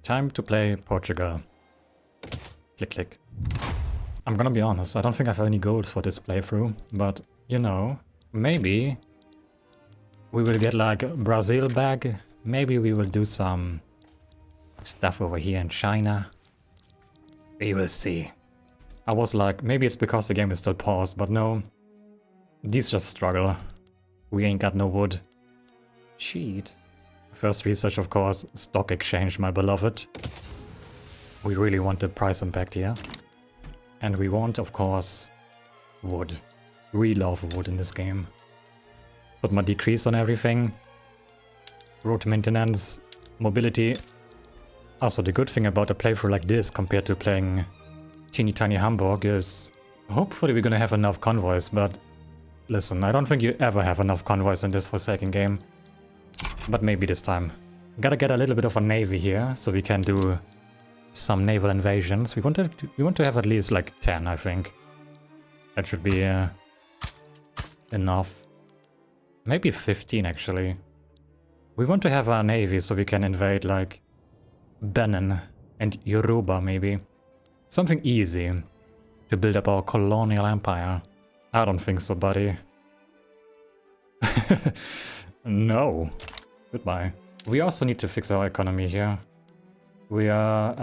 Time to play Portugal. Click, click. I'm gonna be honest, I don't think I have any goals for this playthrough, but, you know, maybe we will get like Brazil back. Maybe we will do some stuff over here in China. We will see. I was like, maybe it's because the game is still paused, but no. These just struggle. We ain't got no wood. Cheat. First research, of course, stock exchange, my beloved. We really want the price impact here. And we want, of course, wood. We love wood in this game. Put my decrease on everything. Road maintenance, mobility. Also, the good thing about a playthrough like this compared to playing teeny tiny Hamburg is hopefully we're gonna have enough convoys, but listen, I don't think you ever have enough convoys in this Forsaken game. But maybe this time. Gotta get a little bit of a navy here, so we can do some naval invasions. We want to have at least like 10, I think. That should be enough. Maybe 15 actually. We want to have a navy so we can invade like Benin and Yoruba maybe. Something easy to build up our colonial empire. I don't think so, buddy. No. Goodbye. We also need to fix our economy here. We are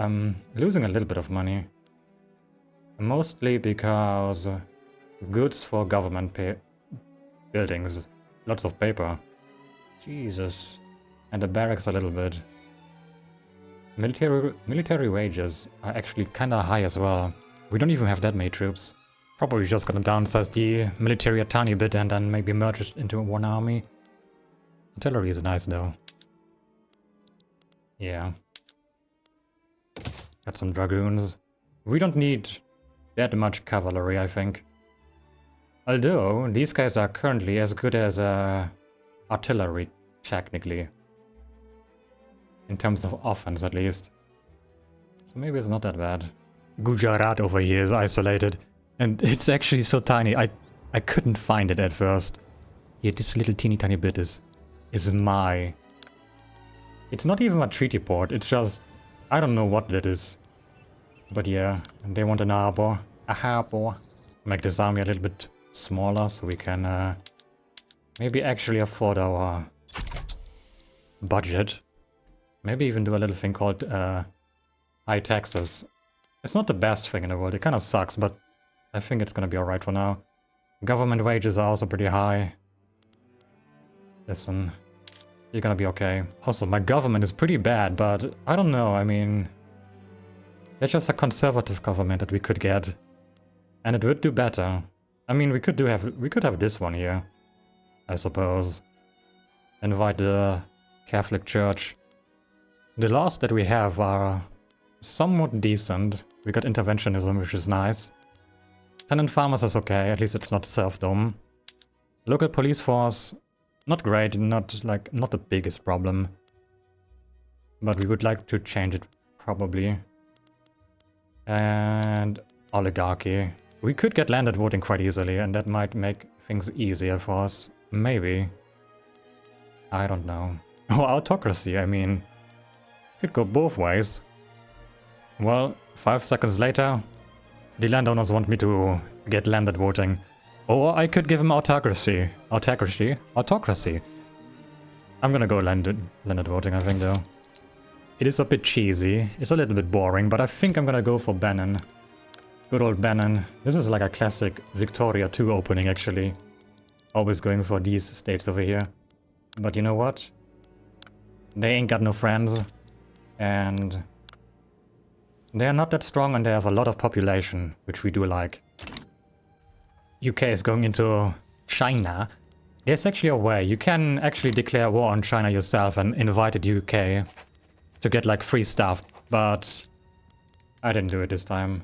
losing a little bit of money. Mostly because goods for government buildings. Lots of paper. Jesus. And the barracks a little bit. Military wages are actually kinda high as well. We don't even have that many troops. Probably just gonna downsize the military a tiny bit and then maybe merge it into one army. Artillery is nice though. Yeah. Got some dragoons. We don't need that much cavalry, I think. Although, these guys are currently as good as artillery, technically. In terms of offense, at least. So maybe it's not that bad. Gujarat over here is isolated. And it's actually so tiny. I couldn't find it at first. Yeah, this little teeny tiny bit is my... It's not even a treaty port. It's just... I don't know what that is. But yeah, they want an harbor. A harbor. Make this army a little bit smaller so we can maybe actually afford our budget. Maybe even do a little thing called high taxes. It's not the best thing in the world. It kind of sucks, but I think it's gonna be alright for now. Government wages are also pretty high. Listen, you're gonna be okay. Also, my government is pretty bad, but I don't know, I mean... It's just a conservative government that we could get. And it would do better. I mean, we could have this one here, I suppose. Invite the Catholic Church. The laws that we have are somewhat decent. We got interventionism, which is nice. Tenant farmers is okay, at least it's not serfdom. Local police force, not great, not the biggest problem. But we would like to change it, probably. And oligarchy. We could get landed voting quite easily, and that might make things easier for us. Maybe. I don't know. Oh, autocracy, I mean... Could go both ways. Well, 5 seconds later, the landowners want me to get landed voting. Or I could give them autocracy. Autocracy. I'm gonna go landed voting, I think, though. It is a bit cheesy. It's a little bit boring, but I think I'm gonna go for Benin. Good old Benin. This is like a classic Victoria 2 opening, actually. Always going for these states over here. But you know what? They ain't got no friends. And they are not that strong, and they have a lot of population, which we do like. UK is going into China. There's actually a way. You can actually declare war on China yourself and invite the UK to get like free stuff, but I didn't do it this time.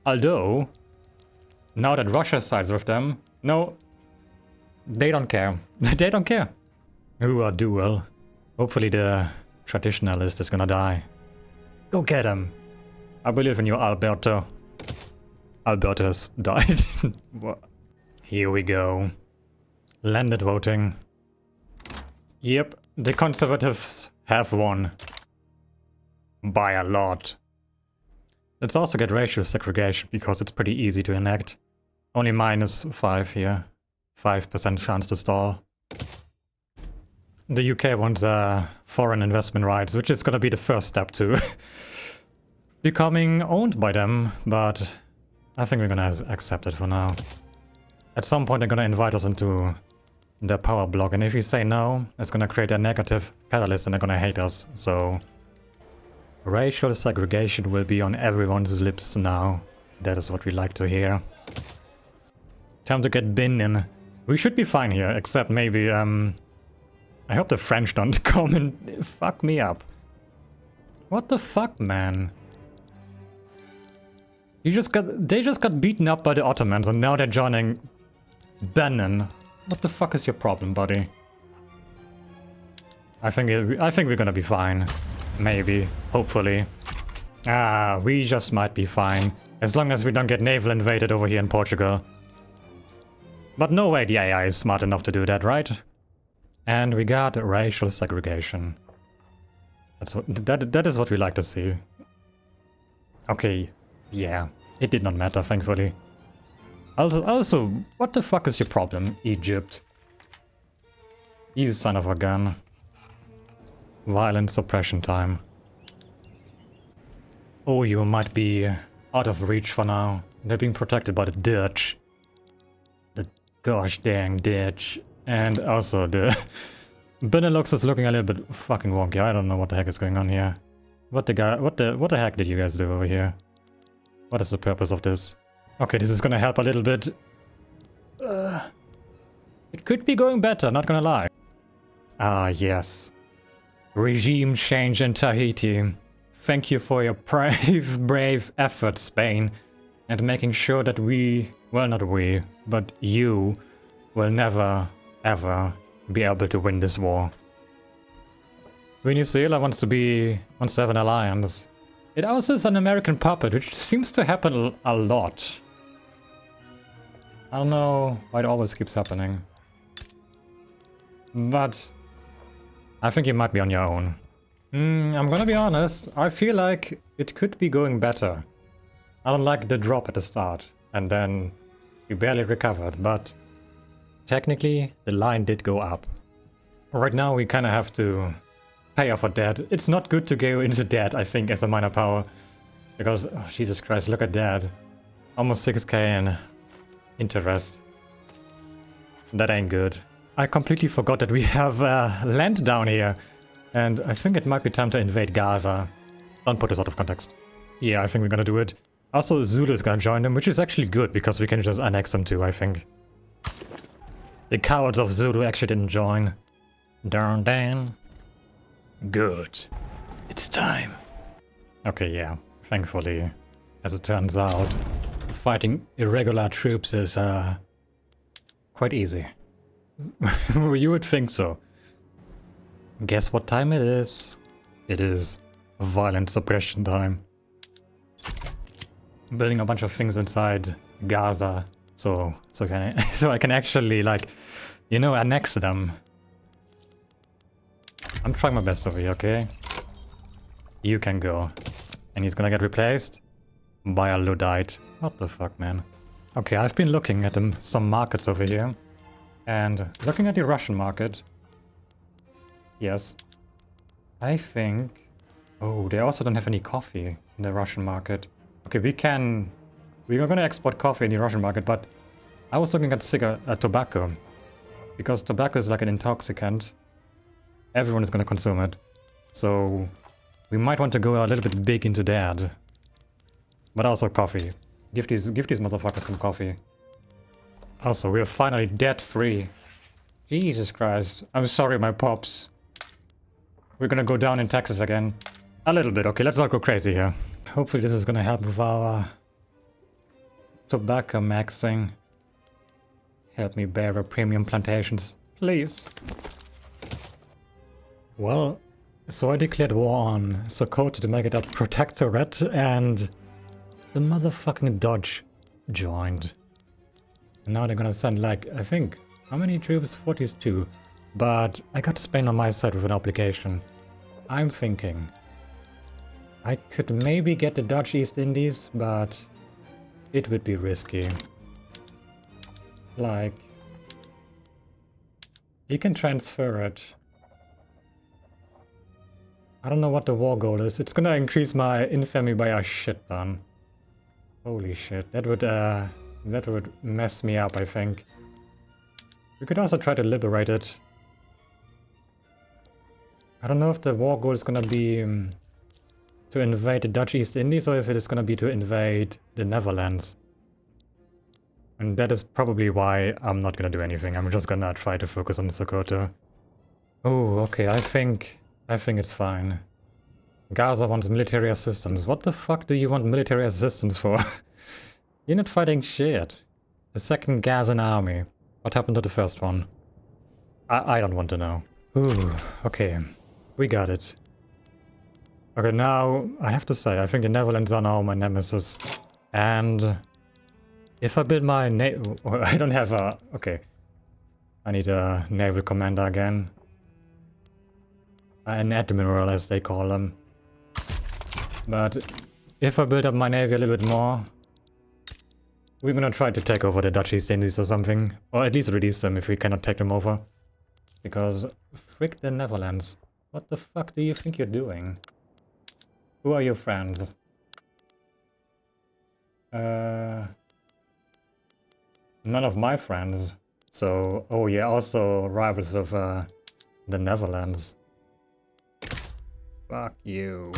Although, now that Russia sides with them, no, they don't care. They don't care. Ooh, a duel. Hopefully the traditionalist is gonna die. Go get him. I believe in you, Alberto. Alberto has died. Here we go. Landed voting. Yep, the conservatives have won. By a lot. Let's also get racial segregation, because it's pretty easy to enact. Only -5 here. 5% chance to stall. The UK wants foreign investment rights, which is gonna be the first step to becoming owned by them, but I think we're gonna accept it for now. At some point they're gonna invite us into their power block, and if we say no, it's gonna create a negative catalyst and they're gonna hate us, so... Racial segregation will be on everyone's lips now. That is what we like to hear. Time to get bin in. We should be fine here, except maybe, I hope the French don't come and fuck me up. What the fuck, man? They just got beaten up by the Ottomans and now they're joining Benin. What the fuck is your problem, buddy? I think we're gonna be fine. Maybe. Hopefully. We just might be fine. As long as we don't get naval invaded over here in Portugal. But no way the AI is smart enough to do that, right? And we got racial segregation. That is what we like to see. Okay, yeah. It did not matter, thankfully. Also, what the fuck is your problem, Egypt? You son of a gun. Violent suppression time. Oh, you might be out of reach for now. They're being protected by the Dutch. The gosh dang Dutch. And also the... Benelux is looking a little bit fucking wonky. I don't know what the heck is going on here. What the heck did you guys do over here? What is the purpose of this? Okay, this is gonna help a little bit. It could be going better, not gonna lie. Ah, yes. Regime change in Tahiti. Thank you for your brave effort, Spain, and making sure that we, well, not we, but you, will never, ever be able to win this war. Venezuela wants to have an alliance. It also is an American puppet, which seems to happen a lot. I don't know why it always keeps happening. But I think you might be on your own. I'm gonna be honest, I feel like it could be going better. I don't like the drop at the start, and then we barely recovered, but technically the line did go up. Right now we kinda have to pay off our debt. It's not good to go into debt, I think, as a minor power. Because, oh, Jesus Christ, look at that. Almost 6k in interest. That ain't good. I completely forgot that we have land down here. And I think it might be time to invade Gaza. Don't put this out of context. Yeah, I think we're gonna do it. Also, Zulu is gonna join them, which is actually good, because we can just annex them too, I think. The cowards of Zulu actually didn't join. Darn Dan. Good. It's time. Okay, yeah. Thankfully, as it turns out, fighting irregular troops is quite easy. You would think so. Guess what time it is? It is violent suppression time. Building a bunch of things inside Gaza, so I can actually, like, you know, annex them. I'm trying my best over here, okay? You can go. And he's gonna get replaced by a Luddite. What the fuck, man? Okay, I've been looking at some markets over here. And looking at the Russian market. Yes. I think... Oh, they also don't have any coffee in the Russian market. Okay, we are gonna export coffee in the Russian market, but I was looking at tobacco. Because tobacco is like an intoxicant. Everyone is gonna consume it. So we might want to go a little bit big into that. But also coffee. Give these motherfuckers some coffee. Also, we are finally debt-free. Jesus Christ. I'm sorry, my pops. We're gonna go down in taxes again. A little bit, okay, let's not go crazy here. Hopefully this is gonna help with our tobacco maxing. Help me bear our premium plantations, please. Well, so I declared war on Sokoto to make it a protectorate, and the motherfucking Dodge joined. And now they're gonna send, like, I think, how many troops? 42. But I got Spain on my side with an obligation. I'm thinking I could maybe get the Dutch East Indies, but it would be risky. Like, you can transfer it. I don't know what the war goal is. It's gonna increase my infamy by a shit ton. Holy shit, that would mess me up, I think. We could also try to liberate it. I don't know if the war goal is gonna be to invade the Dutch East Indies or if it is gonna be to invade the Netherlands. And that is probably why I'm not gonna do anything. I'm just gonna try to focus on Sokoto. Oh, okay, I think it's fine. Gaza wants military assistance. What the fuck do you want military assistance for? You're not fighting shit. The second Gazan army. What happened to the first one? I don't want to know. Ooh, okay. We got it. Okay, now, I have to say, I think the Netherlands are now my nemesis. And if I build my I don't have a... Okay. I need a naval commander again. An admiral, as they call them. But if I build up my navy a little bit more, we're gonna try to take over the Dutch East Indies or something. Or at least release them if we cannot take them over. Because frick the Netherlands. What the fuck do you think you're doing? Who are your friends? None of my friends. So, oh yeah, also rivals of the Netherlands. Fuck you.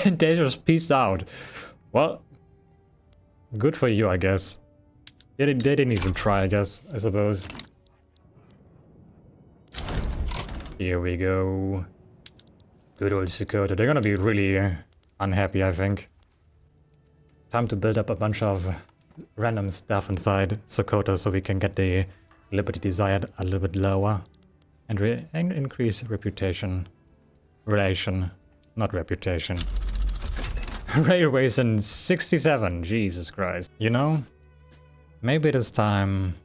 They just peaced out. Well, good for you, I guess. They didn't even try, I guess, I suppose. Here we go. Good old Sokoto. They're gonna be really unhappy, I think. Time to build up a bunch of random stuff inside Sokoto so we can get the liberty desired a little bit lower. And increase reputation. Relation. Not reputation. Railways in 67. Jesus Christ. You know, maybe it is time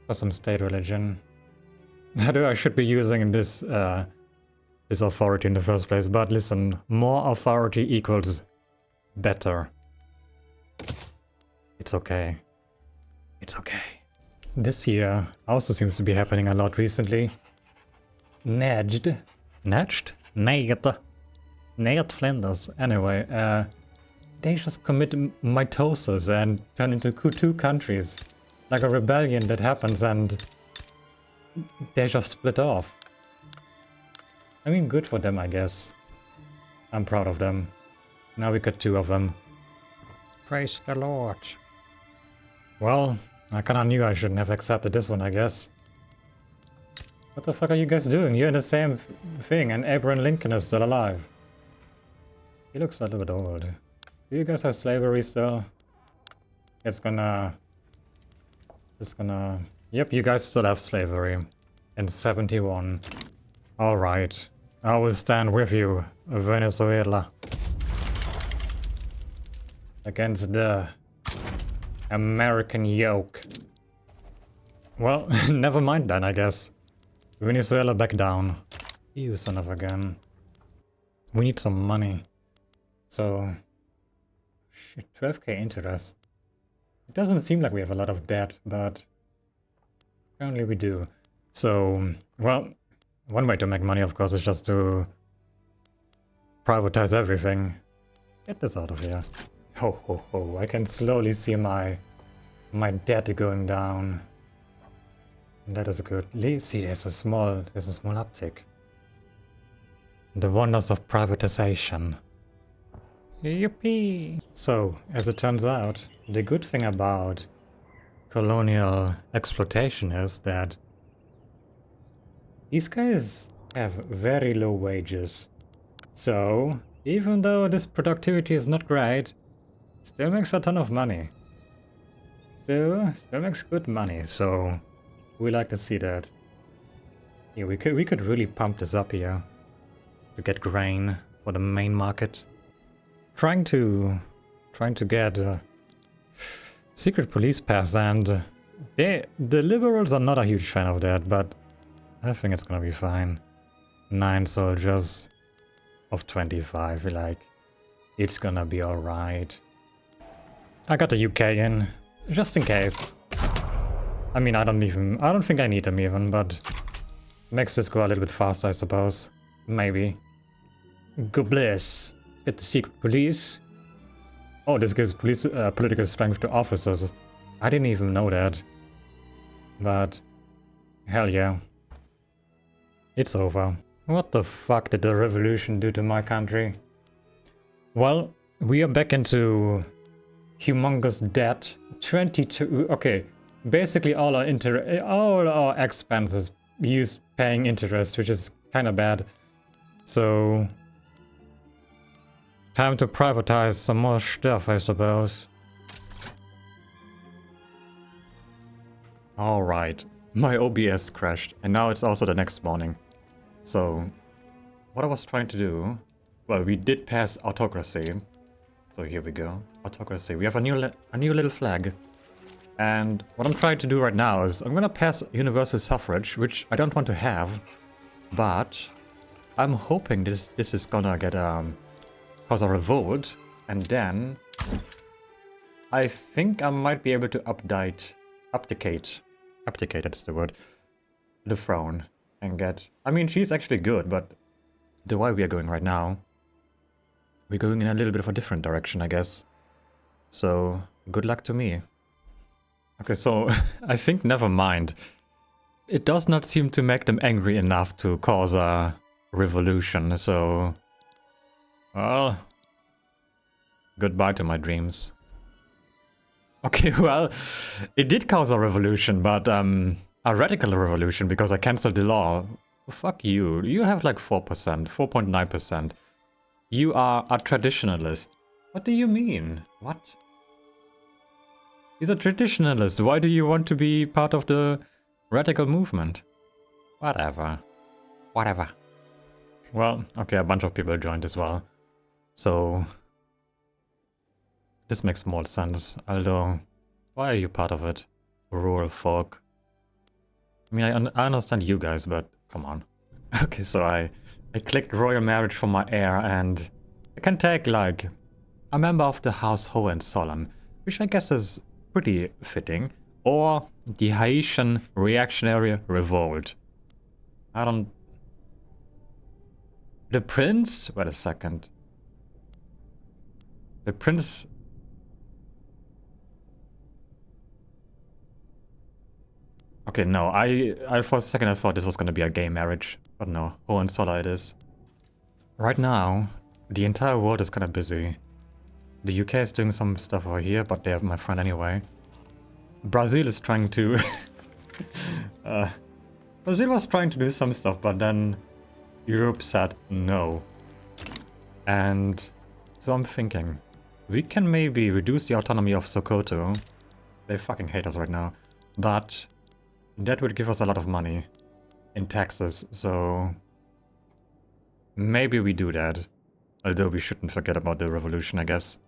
for some state religion. I should be using this this authority in the first place, but listen, more authority equals better. It's okay. It's okay. This year also seems to be happening a lot recently. Nedged? Ned Flanders. Anyway, they just commit mitosis and turn into two countries. Like a rebellion that happens and they just split off. I mean, good for them, I guess. I'm proud of them. Now we got two of them. Praise the Lord. Well, I kinda knew I shouldn't have accepted this one, I guess. What the fuck are you guys doing? You're in the same thing and Abraham Lincoln is still alive. He looks a little bit old. Do you guys have slavery still? It's gonna... Yep, you guys still have slavery. In 71. Alright. I will stand with you, Venezuela. Against the American yoke. Well, never mind then, I guess. Venezuela back down. You son of a gun. We need some money. So... Shit, 12k interest. It doesn't seem like we have a lot of debt, but... apparently we do. So, well, one way to make money, of course, is just to... privatize everything. Get this out of here. Ho ho ho, I can slowly see my debt going down. And that is good. See, there's a small uptick. The wonders of privatization. Yippee! So, as it turns out, the good thing about colonial exploitation is that these guys have very low wages. So, even though this productivity is not great, still makes a ton of money. Still makes good money, so we like to see that. Yeah, we could really pump this up here to get grain for the main market. Trying to get secret police pass, and the liberals are not a huge fan of that, but I think it's gonna be fine. 9 soldiers. of 25, like, it's gonna be alright. I got the UK in, just in case. I mean, I don't think I need them even, but makes this go a little bit faster, I suppose. Maybe. Good bliss. Get the secret police. Oh, this gives police political strength to officers. I didn't even know that. But hell yeah. It's over. What the fuck did the revolution do to my country? Well, we are back into humongous debt. 22. Okay, basically all our expenses use paying interest, which is kind of bad. So time to privatize some more stuff, I suppose. Alright, my OBS crashed, and now it's also the next morning. So, what I was trying to do... Well, we did pass autocracy. So here we go. Autocracy. We have a new little flag. And what I'm trying to do right now is I'm gonna pass universal suffrage, which I don't want to have. But I'm hoping this is gonna get cause a revolt, and then I think I might be able to abdicate, that's the word, the throne, and get... I mean, she's actually good, but the way we are going right now, we're going in a little bit of a different direction, I guess. So, good luck to me. Okay, so I think never mind. It does not seem to make them angry enough to cause a revolution, so... Well... Goodbye to my dreams. Okay, well, it did cause a revolution, but a radical revolution, because I cancelled the law. Fuck you. You have like 4%, 4.9%. You are a traditionalist. What do you mean? What? He's a traditionalist. Why do you want to be part of the radical movement? Whatever. Whatever. Well, okay, a bunch of people joined as well. So... this makes more sense, although... Why are you part of it? Rural folk. I mean, I understand you guys, but come on. Okay, so I clicked royal marriage for my heir, and I can take, like, a member of the House Hohenzollern, which I guess is pretty fitting, or the Haitian Reactionary Revolt. I don't... The prince? Wait a second. The prince... Okay, no, I for a second I thought this was gonna be a gay marriage, but no, Hohenzollern it is. Right now, the entire world is kinda busy. The UK is doing some stuff over here, but they have my friend anyway. Brazil is trying to... Brazil was trying to do some stuff, but then Europe said no. And so I'm thinking, we can maybe reduce the autonomy of Sokoto. They fucking hate us right now. But that would give us a lot of money in taxes, so maybe we do that. Although we shouldn't forget about the revolution, I guess.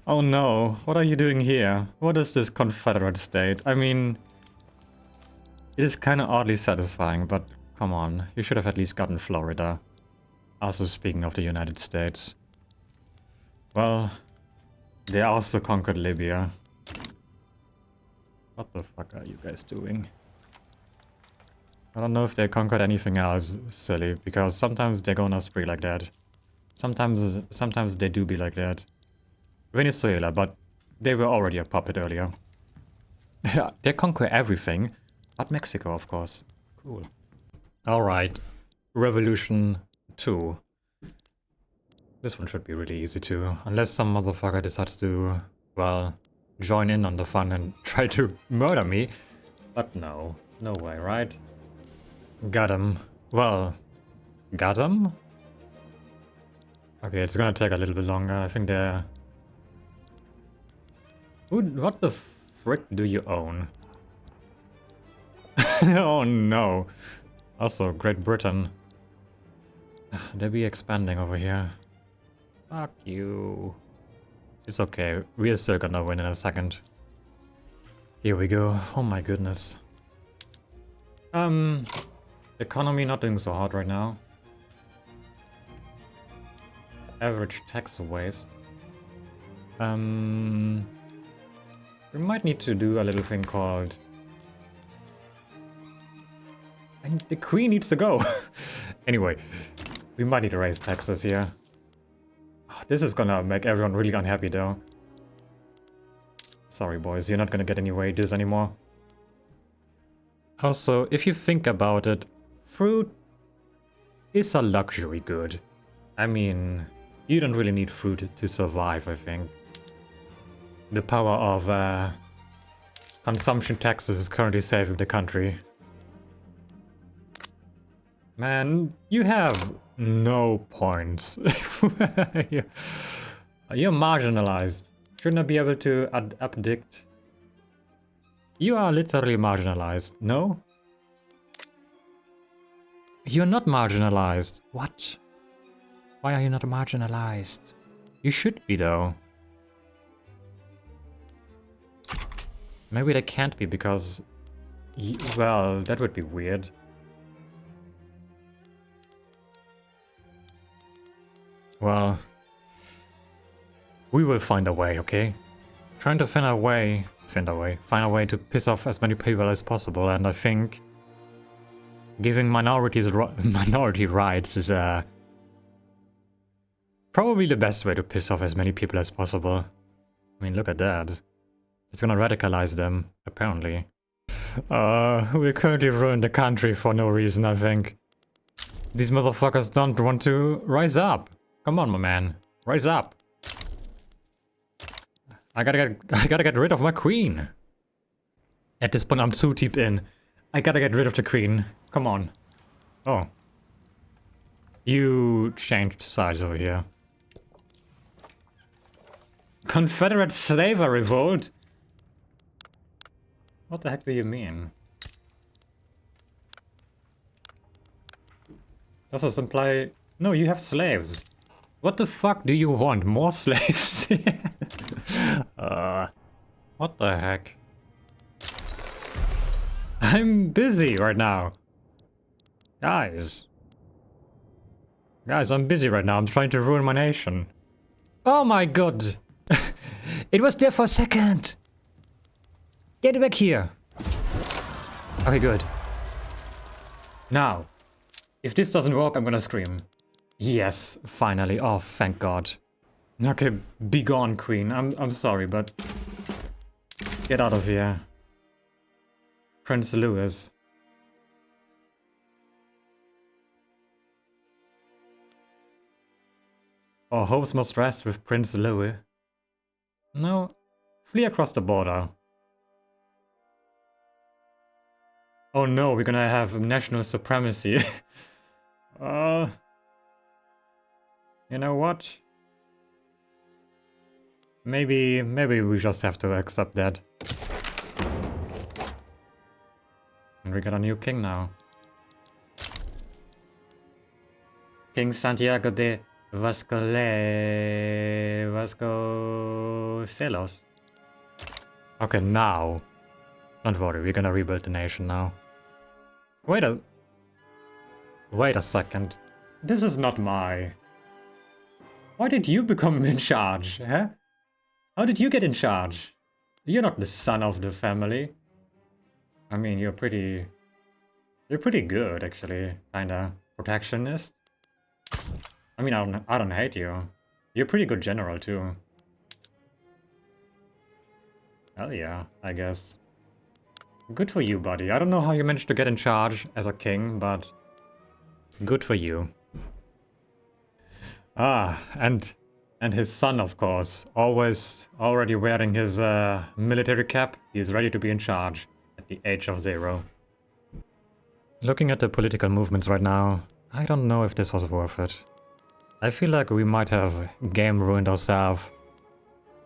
Oh no, what are you doing here? What is this Confederate state? I mean, it is kind of oddly satisfying, but come on, you should have at least gotten Florida. Also speaking of the United States. Well, they also conquered Libya. What the fuck are you guys doing? I don't know if they conquered anything else, silly, because sometimes they go on a spree like that. Sometimes they do be like that. Venezuela, but they were already a puppet earlier. Yeah, they conquer everything, but Mexico, of course. Cool. Alright, Revolution 2. This one should be really easy too, unless some motherfucker decides to, well, join in on the fun and try to murder me. But no, no way, right? Got him. Well, got him? Okay, it's gonna take a little bit longer. I think they're... What the frick do you own? Oh no. Also, Great Britain. They be expanding over here. Fuck you. It's okay. We are still gonna win in a second. Here we go. Oh my goodness. Economy not doing so hot right now. average tax waste. We might need to do a little thing called... And the queen needs to go! Anyway, we might need to raise taxes here. Oh, this is gonna make everyone really unhappy though. Sorry boys, you're not gonna get any wages anymore. Also, if you think about it, fruit is a luxury good. I mean, you don't really need fruit to survive, I think. The power of consumption taxes is currently saving the country. Man, you have no points. You're marginalized. Shouldn't I be able to abdict? You are literally marginalized. No? You're not marginalized. What? Why are you not marginalized? You should be though. Maybe they can't be because... well, that would be weird. Well, we will find a way, okay? Trying to find a way to piss off as many people as possible, and I think giving minority rights is probably the best way to piss off as many people as possible. I mean, look at that. It's gonna radicalize them, apparently. We currently ruined the country for no reason, I think. These motherfuckers don't want to rise up. Come on, my man. Rise up. I gotta get rid of my queen. At this point, I'm so deep in. I gotta get rid of the queen. Come on. Oh. You changed sides over here. Confederate slaver revolt? What the heck do you mean? Does this imply... No, you have slaves. What the fuck do you want? More slaves? What the heck? I'm busy right now. Guys, I'm busy right now. I'm trying to ruin my nation. Oh my god! It was there for a second! Get it back here! Okay, good. Now, if this doesn't work, I'm gonna scream. Yes, finally. Oh, thank God. Okay, be gone, Queen. I'm sorry, but get out of here. Prince Louis. Our hopes must rest with Prince Louis. No, flee across the border. Oh no, we're gonna have national supremacy. You know what? Maybe we just have to accept that. And we got a new king now. King Santiago de Vasconcelos. Okay, now. Don't worry, we're gonna rebuild the nation now. Wait a second. This is not my... Why did you become in charge, huh? How did you get in charge? You're not the son of the family. I mean, you're pretty good, actually. Kinda protectionist. I mean, I don't hate you. You're a pretty good general, too. Hell yeah, I guess. Good for you, buddy. I don't know how you managed to get in charge as a king, but good for you. Ah, and his son, of course, always already wearing his military cap. He is ready to be in charge at the age of 0. Looking at the political movements right now, I don't know if this was worth it. I feel like we might have game ruined ourselves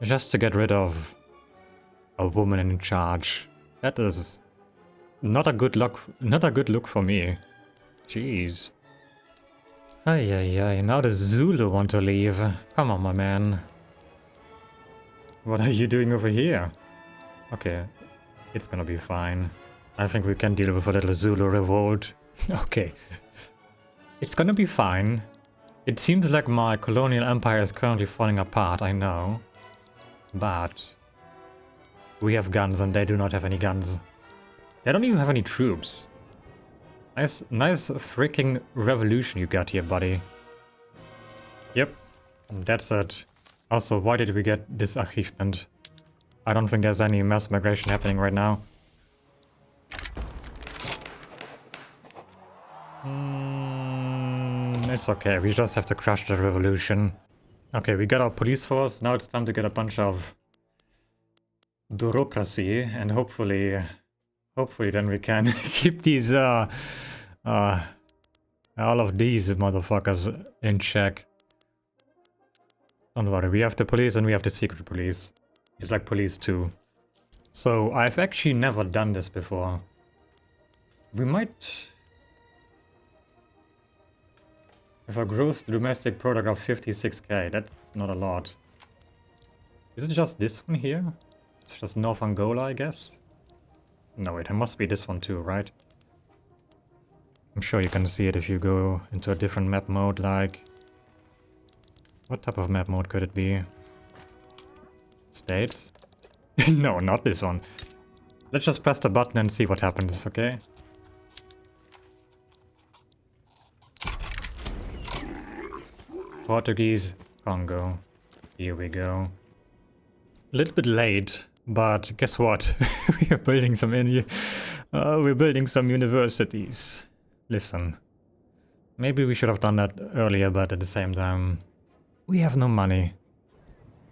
just to get rid of a woman in charge. That is not a good look. Not a good look for me. Jeez. Ay, now the Zulu want to leave. Come on, my man. What are you doing over here? Okay, it's gonna be fine. I think we can deal with a little Zulu revolt. Okay. It's gonna be fine. It seems like my colonial empire is currently falling apart, I know. But we have guns and they do not have any guns. They don't even have any troops. Nice freaking revolution you got here, buddy. Yep, that's it. Also, why did we get this achievement? I don't think there's any mass migration happening right now. It's okay, we just have to crush the revolution. Okay, we got our police force, now it's time to get a bunch of bureaucracy, and hopefully then we can keep these, all of these motherfuckers in check. Don't worry, we have the police and we have the secret police. It's like police too. So, I've actually never done this before. We might... With a gross domestic product of 56k, that's not a lot. Is it just this one here? It's just North Angola, I guess? No, it must be this one too, right? I'm sure you can see it if you go into a different map mode, like... What type of map mode could it be? States? No, not this one. Let's just press the button and see what happens, okay? Portuguese Congo. Here we go. A little bit late, but guess what? We are building some we're building some universities. Listen. Maybe we should have done that earlier, but at the same time, we have no money.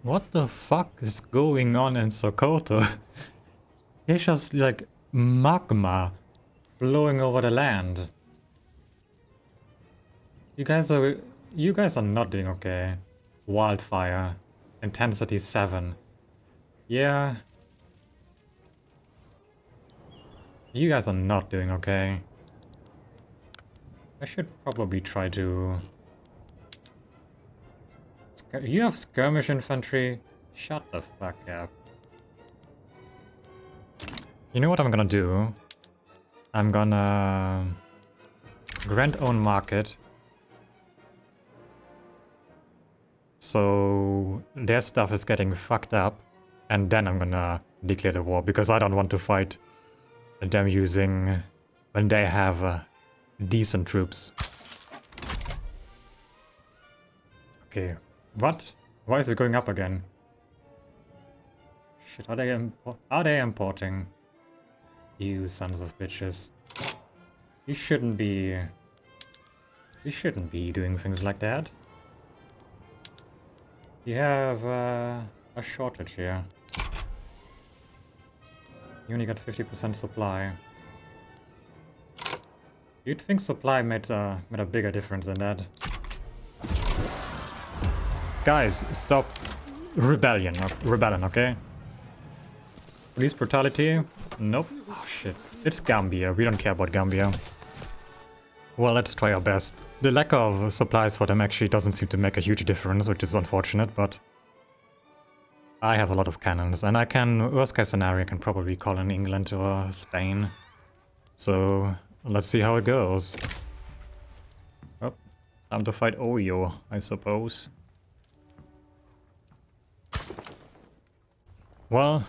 What the fuck is going on in Sokoto? There's just like magma flowing over the land. You guys are not doing okay. Wildfire. Intensity 7. Yeah. You guys are not doing okay. I should probably try to... You have skirmish infantry? Shut the fuck up. You know what I'm gonna do? I'm gonna... grant own market. So their stuff is getting fucked up. And then I'm gonna declare the war. Because I don't want to fight them using... when they have decent troops. Okay. What? Why is it going up again? Shit, are they importing? You sons of bitches. You shouldn't be doing things like that. You have a shortage here. You only got 50% supply. You'd think supply made a bigger difference than that. Guys, stop rebelling, okay? Police brutality? Nope. Oh shit. It's Gambia. We don't care about Gambia. Well, let's try our best. The lack of supplies for them actually doesn't seem to make a huge difference, which is unfortunate, but... I have a lot of cannons, and I can, worst case scenario, I can probably call in England or Spain. So, let's see how it goes. Oh, time to fight Oyo, I suppose. Well.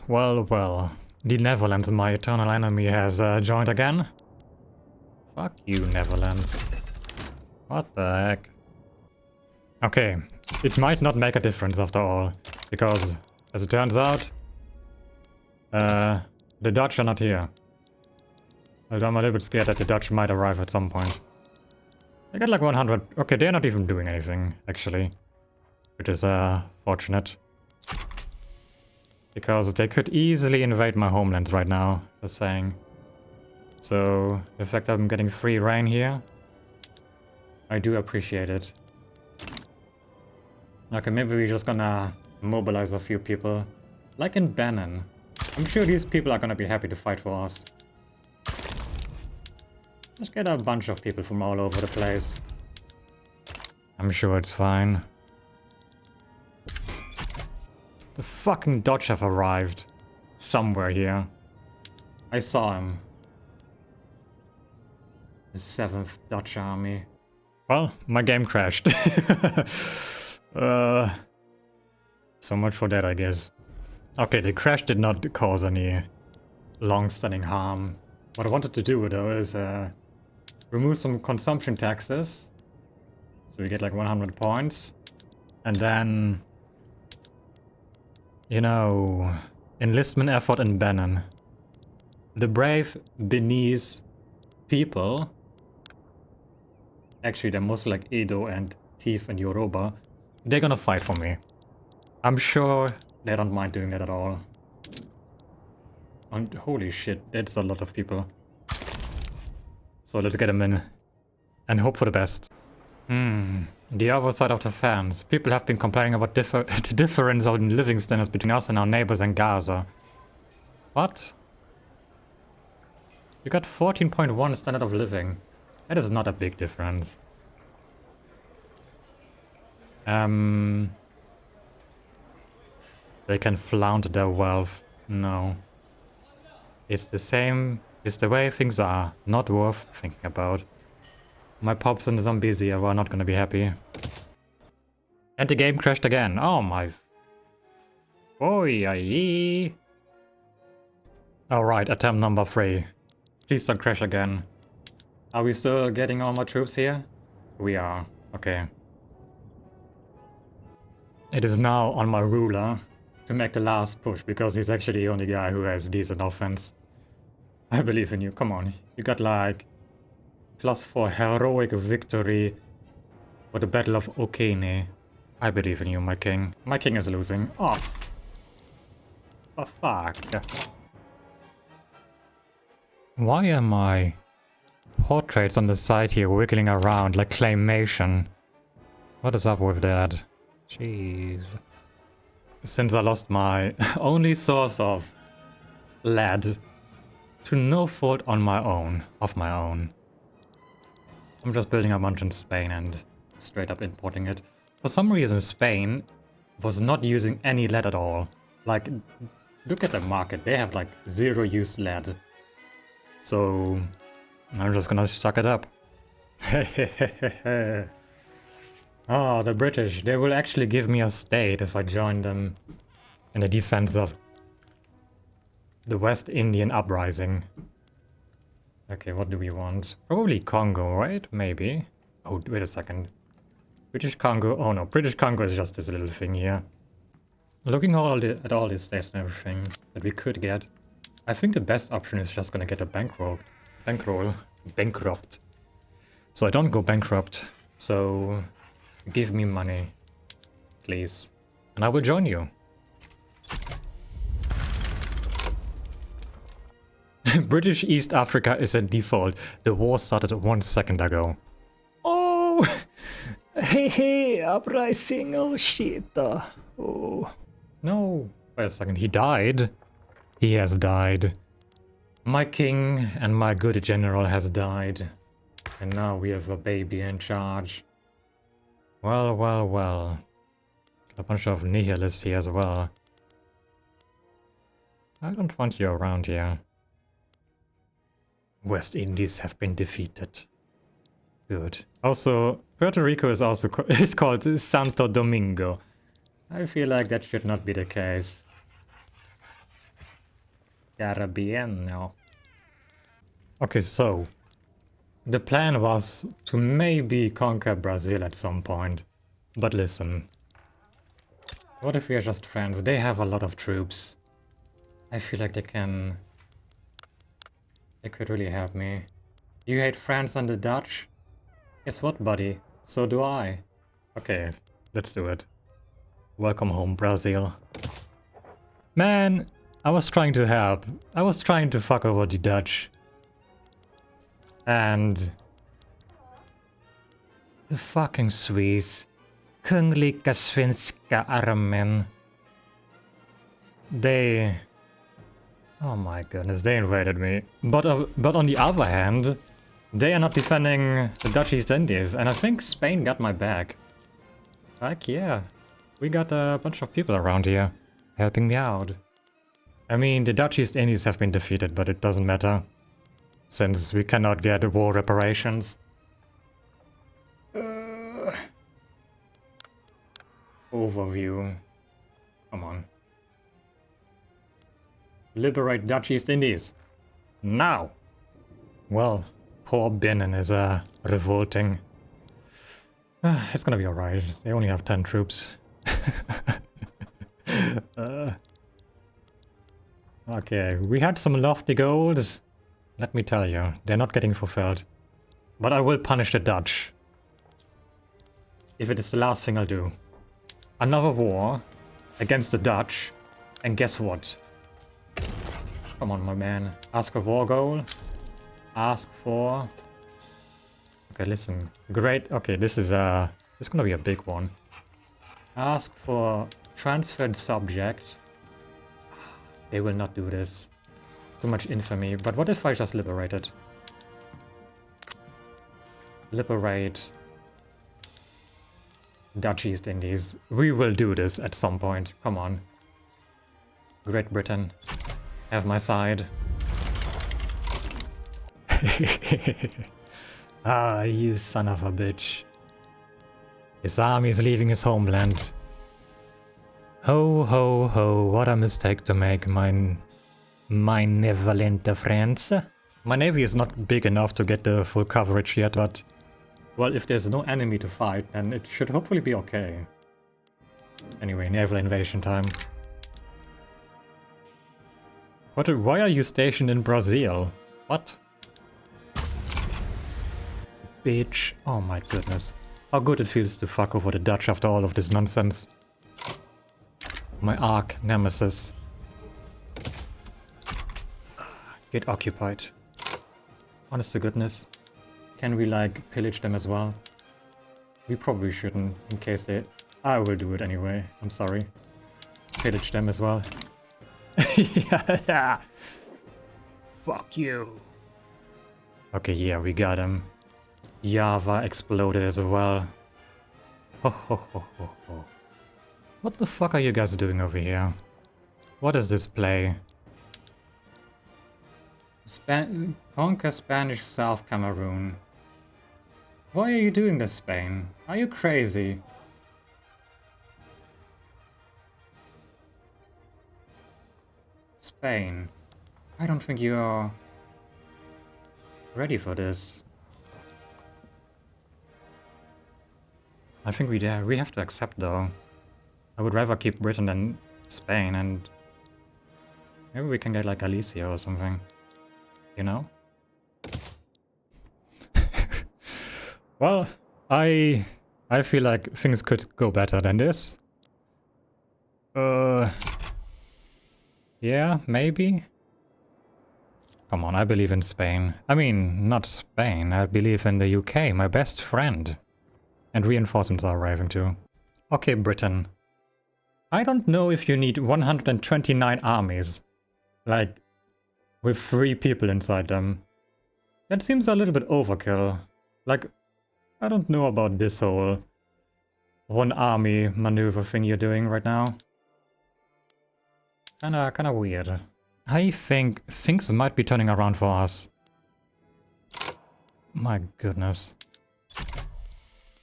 The Netherlands, my eternal enemy, has joined again. Fuck you, Netherlands. What the heck? Okay, it might not make a difference after all, because, as it turns out, the Dutch are not here. Although I'm a little bit scared that the Dutch might arrive at some point. They got like 100... Okay, they're not even doing anything, actually. Which is, fortunate. Because they could easily invade my homeland right now, just saying. So, the fact that I'm getting free reign here, I do appreciate it. Okay, maybe we're just gonna mobilize a few people. Like in Benin. I'm sure these people are gonna be happy to fight for us. Just get a bunch of people from all over the place. I'm sure it's fine. The fucking Dutch have arrived. Somewhere here. I saw him. The 7th Dutch army. Well, my game crashed. So much for that, I guess. Okay, the crash did not cause any long-standing harm. What I wanted to do, though, is remove some consumption taxes. So we get like 100 points. And then, you know, enlistment effort in Benin. The brave Beninese people, actually they're mostly like Edo and Tiv and Yoruba, they're gonna fight for me. I'm sure they don't mind doing that at all. And holy shit, that's a lot of people. So let's get them in and hope for the best. The other side of the fence. People have been complaining about the difference in living standards between us and our neighbors in Gaza. What? You got 14.1 standard of living. That is not a big difference. They can flaunt their wealth. No. It's the same. It's the way things are. Not worth thinking about. My pops and the zombies here were not gonna be happy. And the game crashed again. Oh my. Oy. Alright, attempt number 3. Please don't crash again. Are we still getting all my troops here? We are. Okay. It is now on my ruler to make the last push, because he's actually the only guy who has decent offense. I believe in you. Come on. You got like +4 heroic victory for the Battle of Okene. I believe in you, my king. My king is losing. Oh. Oh, fuck. Why am my portraits on the side here wiggling around like claymation? What is up with that? Jeez. Since I lost my only source of lead to no fault on my own, of my own, I'm just building a bunch in Spain and straight up importing it. For some reason, Spain was not using any lead at all. Like, look at the market. They have like 0 used lead. So I'm just gonna suck it up. Oh, the British. They will actually give me a state if I join them in the defense of the West Indian uprising. Okay, what do we want? Probably Congo, right? Maybe. Oh, wait a second. British Congo. Oh no, British Congo is just this little thing here. Looking at all these states and everything that we could get, I think the best option is just gonna get a bankroll. Bankrupt. So I don't go bankrupt. So give me money, please, and I will join you. British East Africa is a default. The war started 1 second ago. Oh, hey, uprising. Oh shit. Oh no. Wait a second. He died. He has died. My king and my good general has died. And now we have a baby in charge. Well. Got a bunch of nihilists here as well. I don't want you around here. West Indies have been defeated. Good. Also, Puerto Rico is also is called Santo Domingo. I feel like that should not be the case. Caribbean, no. Okay, so the plan was to maybe conquer Brazil at some point. But listen. What if we are just friends? They have a lot of troops. I feel like they could really help me. You hate France and the Dutch? Guess what, buddy? So do I. Okay, let's do it. Welcome home, Brazil. Man, I was trying to help. I was trying to fuck over the Dutch. And the fucking Swiss. Kungliga Svenska Armen. They... Oh my goodness, they invaded me. But on the other hand, they are not defending the Dutch East Indies, and I think Spain got my back. Like, yeah. We got a bunch of people around here helping me out. I mean, the Dutch East Indies have been defeated, but it doesn't matter. Since we cannot get war reparations. overview. Come on. Liberate Dutch East Indies. Now! Well, poor Benin is revolting. It's gonna be alright. They only have 10 troops. Okay, we had some lofty goals. Let me tell you, they're not getting fulfilled. But I will punish the Dutch. If it is the last thing I'll do. Another war against the Dutch. And guess what? Come on, my man. Ask a war goal. Ask for... Okay, listen. Great. Okay, this is gonna be a big one. Ask for transferred subject. They will not do this. Too much infamy. But what if I just liberate it? Liberate Dutch East Indies. We will do this at some point. Come on. Great Britain. Have my side. Ah, you son of a bitch. His army is leaving his homeland. Ho, ho, ho, what a mistake to make, my neverlente friends. My navy is not big enough to get the full coverage yet, but... Well, if there's no enemy to fight, then it should hopefully be okay. Anyway, naval invasion time. Why are you stationed in Brazil? What? Bitch. Oh my goodness. How good it feels to fuck over the Dutch after all of this nonsense. My arch nemesis. Get occupied. Honest to goodness. Can we, like, pillage them as well? We probably shouldn't, in case they... I will do it anyway. I'm sorry. Pillage them as well. Yeah. Fuck you. Okay, yeah, we got him. Java exploded as well. Ho ho ho ho ho. What the fuck are you guys doing over here? What is this play? Conquer Spanish South Cameroon. Why are you doing this, Spain? Are you crazy? Spain. I don't think you're ready for this. I think we have to accept though. I would rather keep Britain than Spain, and maybe we can get like Alicia or something. You know? Well, I feel like things could go better than this. Yeah, maybe? Come on, I believe in Spain. I mean, not Spain, I believe in the UK, my best friend. And reinforcements are arriving too. Okay, Britain. I don't know if you need 129 armies. Like, with 3 people inside them. That seems a little bit overkill. Like, I don't know about this whole one army maneuver thing you're doing right now. Kinda weird. I think things might be turning around for us. My goodness.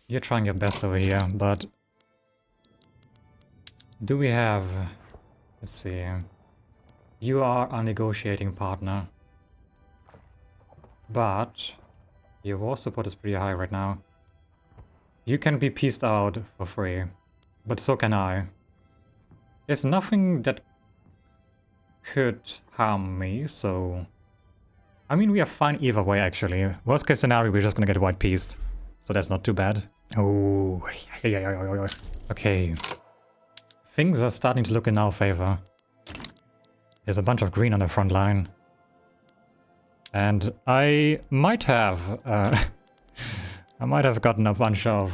You're trying your best over here, but... Do we have... Let's see... You are a negotiating partner. But... Your war support is pretty high right now. You can be pieced out for free. But so can I. There's nothing that could harm me, so... I mean, we are fine either way, actually. Worst case scenario, we're just gonna get white pieced. So that's not too bad. Oh... Okay. Things are starting to look in our favor. There's a bunch of green on the front line. And I might have... I might have gotten a bunch of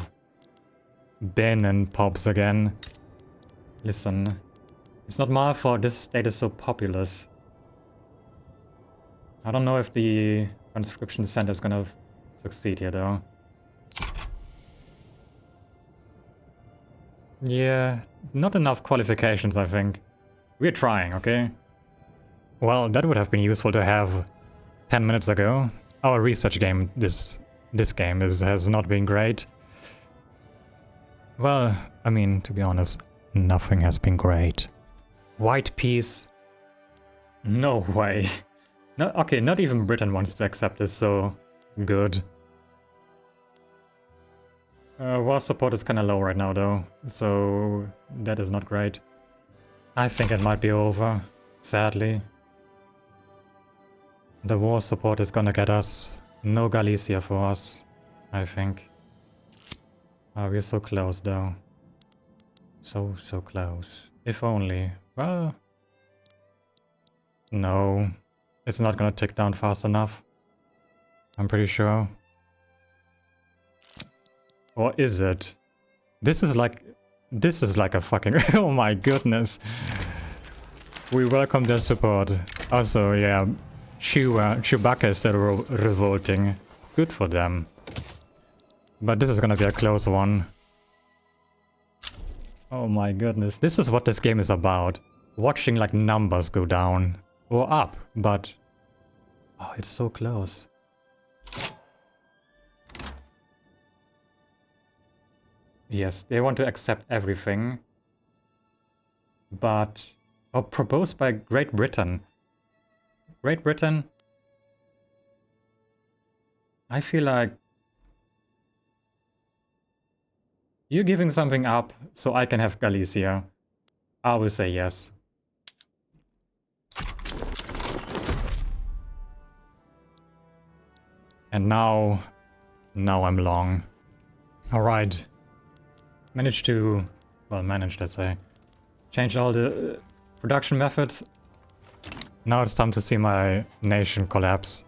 Benin pops again. Listen. It's not my fault this state is so populous. I don't know if the conscription center is gonna succeed here though. Yeah, not enough qualifications, I think. We're trying, okay? Well, that would have been useful to have 10 minutes ago. Our research game, this game has not been great. Well, I mean, to be honest, nothing has been great. White peace? No way. No, okay, not even Britain wants to accept this, so good. War support is kinda low right now though, so that is not great. I think it might be over, sadly. The war support is gonna get us. No Galicia for us, I think. Oh, we're so close though. So close. If only. Well... No. It's not gonna tick down fast enough. I'm pretty sure. Or is it? This is like a fucking... Oh my goodness. We welcome their support. Also, yeah, Chewbacca is still revolting. Good for them. But this is gonna be a close one. Oh my goodness. This is what this game is about. Watching like numbers go down. Or up, but... Oh, it's so close. Yes, they want to accept everything. But... Oh, proposed by Great Britain. Great Britain? I feel like... You're giving something up so I can have Galicia. I will say yes. And now I'm long. Alright. Managed to... Well, managed, let's say. Changed all the production methods. Now it's time to see my nation collapse.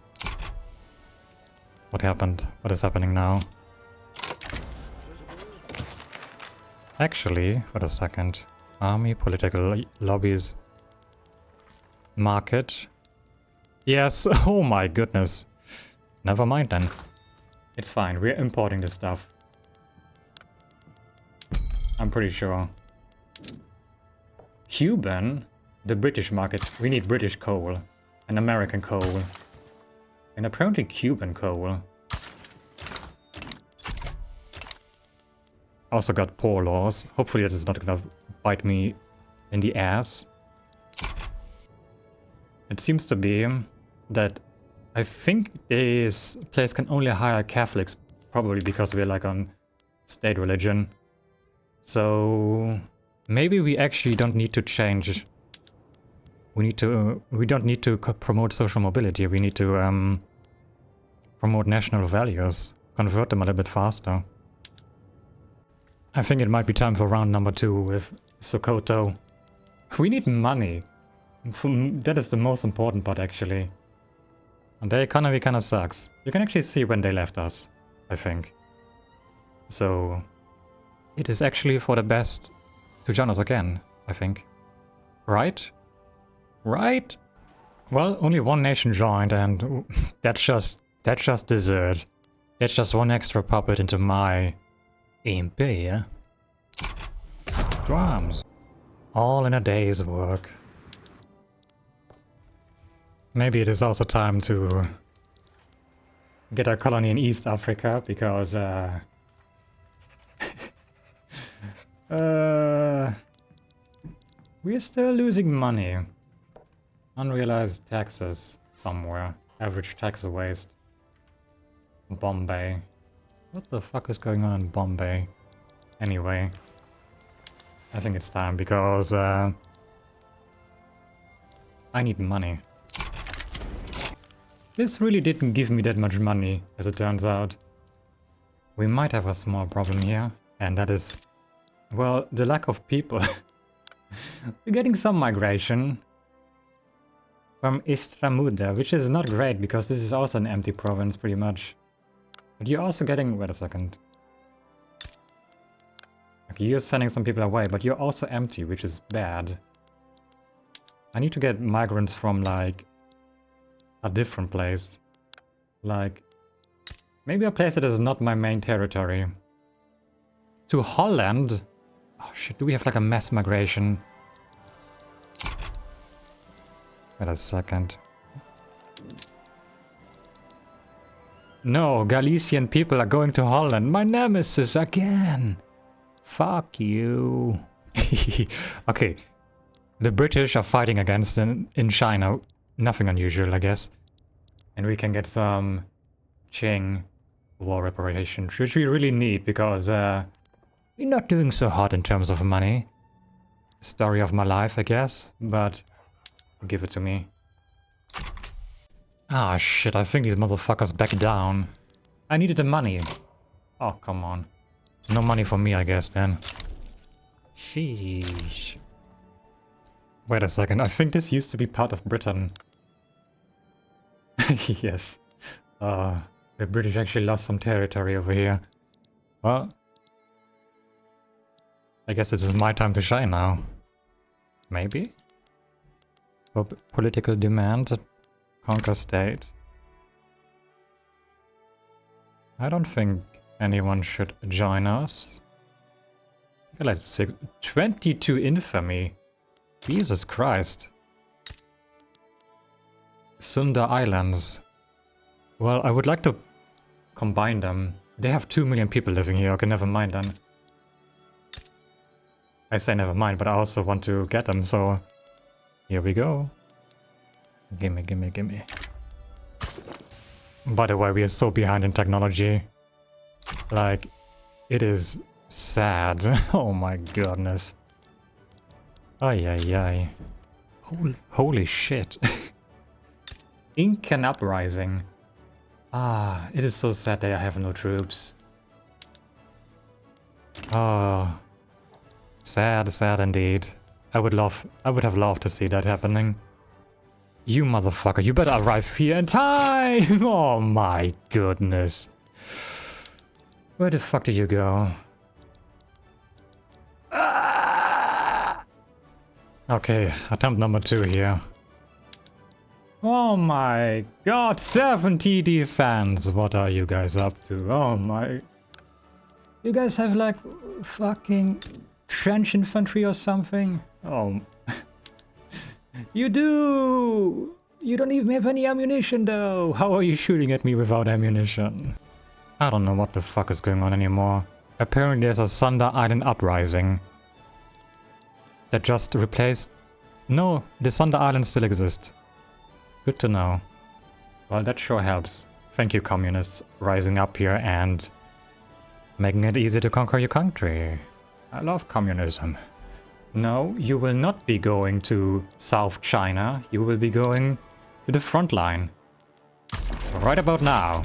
What happened? What is happening now? Actually, wait a second. Army, political lobbies. Market. Yes, oh my goodness. Never mind then. It's fine, we're importing this stuff. I'm pretty sure. Cuban? The British market. We need British coal. And American coal. And apparently Cuban coal. Also got poor laws. Hopefully that is not gonna bite me in the ass. It seems to be that I think this place can only hire Catholics, probably because we're like on state religion. So maybe we actually don't need to change. We don't need to promote social mobility. We need to promote national values, convert them a little bit faster. I think it might be time for round number 2 with Sokoto. We need money. That is the most important part actually. And the economy kinda sucks. You can actually see when they left us, I think. So it is actually for the best to join us again, I think. Right? Right? Well, only one nation joined and that's just dessert. That's just one extra puppet into my empire. Drums. All in a day's work. Maybe it is also time to get a colony in East Africa, because we're still losing money. Unrealized taxes somewhere. Average tax waste. Bombay. What the fuck is going on in Bombay? Anyway. I think it's time, because I need money. This really didn't give me that much money, as it turns out. We might have a small problem here, and that is, well, the lack of people. We're getting some migration from Istramuda, which is not great, because this is also an empty province, pretty much. But you're also getting... wait a second. Okay, you're sending some people away, but you're also empty, which is bad. I need to get migrants from, like, a different place. Like, maybe a place that is not my main territory. To Holland? Oh shit, do we have like a mass migration? Wait a second. No, Galician people are going to Holland. My nemesis again. Fuck you. Okay. The British are fighting against in China. Nothing unusual, I guess. And we can get some Qing war reparations, which we really need because we're not doing so hot in terms of money. Story of my life, I guess, but give it to me. Ah, shit, I think these motherfuckers back down. I needed the money. Oh, come on. No money for me, I guess, then. Sheesh. Wait a second, I think this used to be part of Britain. Yes. The British actually lost some territory over here. Well, I guess this is my time to shine now. Maybe? Political demand. Conquer state. I don't think anyone should join us. Like 22 infamy. Jesus Christ. Sunda Islands. Well, I would like to combine them. They have 2 million people living here. Okay, never mind then. I say never mind, but I also want to get them, so here we go. Gimme, gimme, gimme. By the way, we are so behind in technology. Like, it is sad. Oh my goodness. Ay, ay, ay. Holy shit. Incan uprising. Ah, it is so sad that I have no troops. Oh. Sad, sad indeed. I would have loved to see that happening. You motherfucker, you better arrive here in time! Oh my goodness. Where the fuck did you go? Ah! Okay, attempt number 2 here. Oh my god, 70 defense! What are you guys up to? Oh my... You guys have like fucking trench infantry or something? Oh... You do! You don't even have any ammunition though! How are you shooting at me without ammunition? I don't know what the fuck is going on anymore. Apparently there's a Sunda Island uprising. That just replaced... No, the Sunda Islands still exist. Good to know. Well, that sure helps. Thank you, communists, rising up here and making it easy to conquer your country. I love communism. No, you will not be going to South China. You will be going to the front line. Right about now.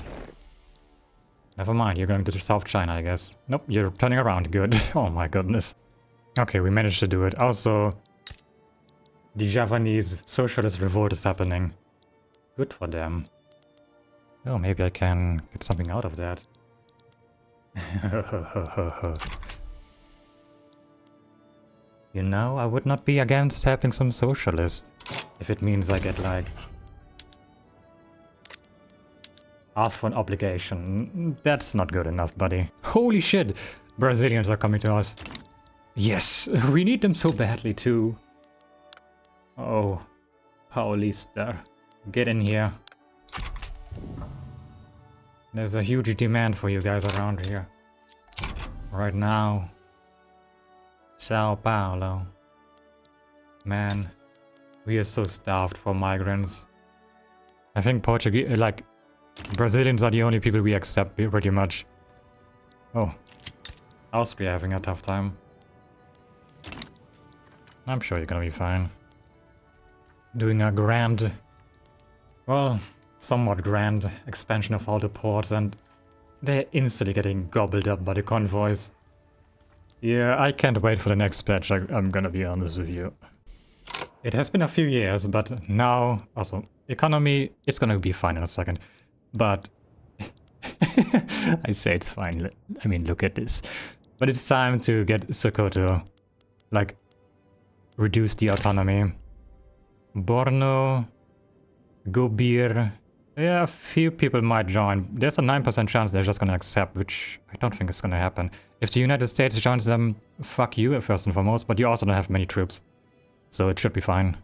Never mind, you're going to South China, I guess. Nope, you're turning around. Good. Oh my goodness. Okay, we managed to do it. Also, the Javanese socialist revolt is happening. Good for them. Oh, maybe I can get something out of that. You know, I would not be against helping some socialists. If it means I get, like... ask for an obligation. That's not good enough, buddy. Holy shit! Brazilians are coming to us. Yes, we need them so badly, too. Oh, Paulista. Get in here. There's a huge demand for you guys around here. Right now. Sao Paulo. Man, we are so starved for migrants. I think Portuguese, like, Brazilians are the only people we accept pretty much. Oh, Austria having a tough time. I'm sure you're gonna be fine. Doing a grand, well, somewhat grand expansion of all the ports, and they're instantly getting gobbled up by the convoys. Yeah, I can't wait for the next patch, I'm gonna be honest with you. It has been a few years, but now, also, economy, it's gonna be fine in a second. But, I say it's fine, I mean, look at this. But it's time to get Sokoto, like, reduce the autonomy. Borno, Gobir, yeah, a few people might join. There's a 9% chance they're just gonna accept, which I don't think is gonna happen. If the United States joins them, fuck you first and foremost, but you also don't have many troops. So it should be fine.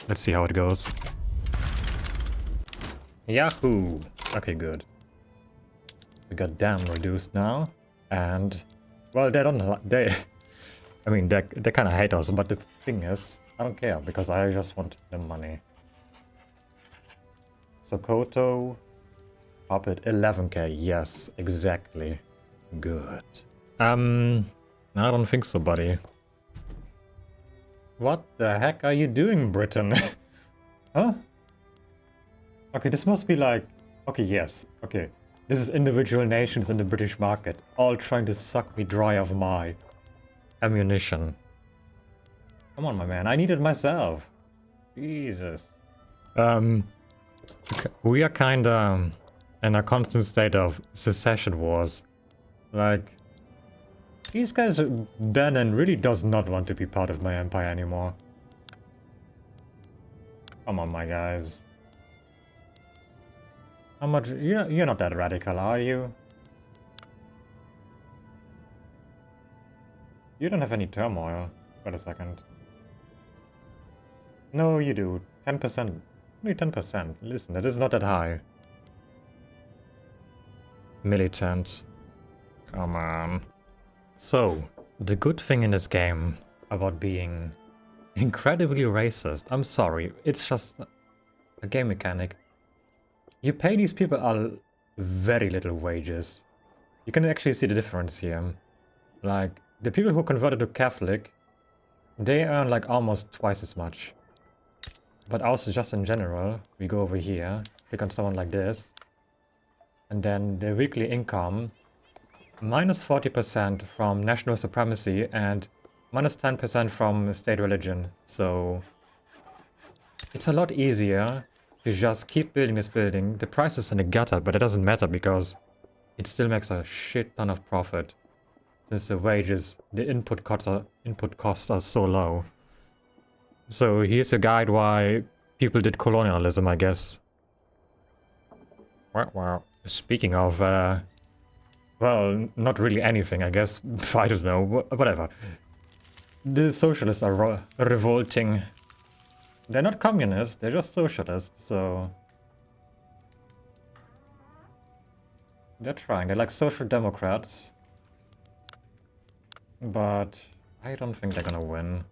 Let's see how it goes. Yahoo! Okay, good. We got dam reduced now, and Well, they don't. They. I mean, they kind of hate us, but the thing is, I don't care because I just want the money. Sokoto, Puppet, 11k. Yes, exactly. Good. I don't think so, buddy. What the heck are you doing, Britain? Huh? Okay, this must be like... Okay, yes. Okay. This is individual nations in the British market, all trying to suck me dry of my ammunition. Come on, my man. I need it myself. Jesus. We are kinda in a constant state of secession wars. Like, these guys, Benin really does not want to be part of my empire anymore. Come on, my guys. How much... You're not that radical, are you? You don't have any turmoil. Wait a second. No, you do. 10%. Only 10%. Listen, that is not that high. Militant. Come on. So, the good thing in this game about being incredibly racist, I'm sorry, it's just a game mechanic. You pay these people a very little wages. You can actually see the difference here. Like, the people who converted to Catholic, they earn like almost twice as much. But also just in general, we go over here, click on someone like this, and then the weekly income, minus 40% from national supremacy and minus 10% from state religion. So it's a lot easier to just keep building this building. The price is in the gutter, but it doesn't matter because it still makes a shit ton of profit. Since the wages, the input costs are so low. So here's a guide why people did colonialism, I guess. Wow. Speaking of, well, not really anything, I guess. I don't know, whatever. The socialists are revolting. They're not communists, they're just socialists, so... They're trying, they're like social democrats. But I don't think they're gonna win.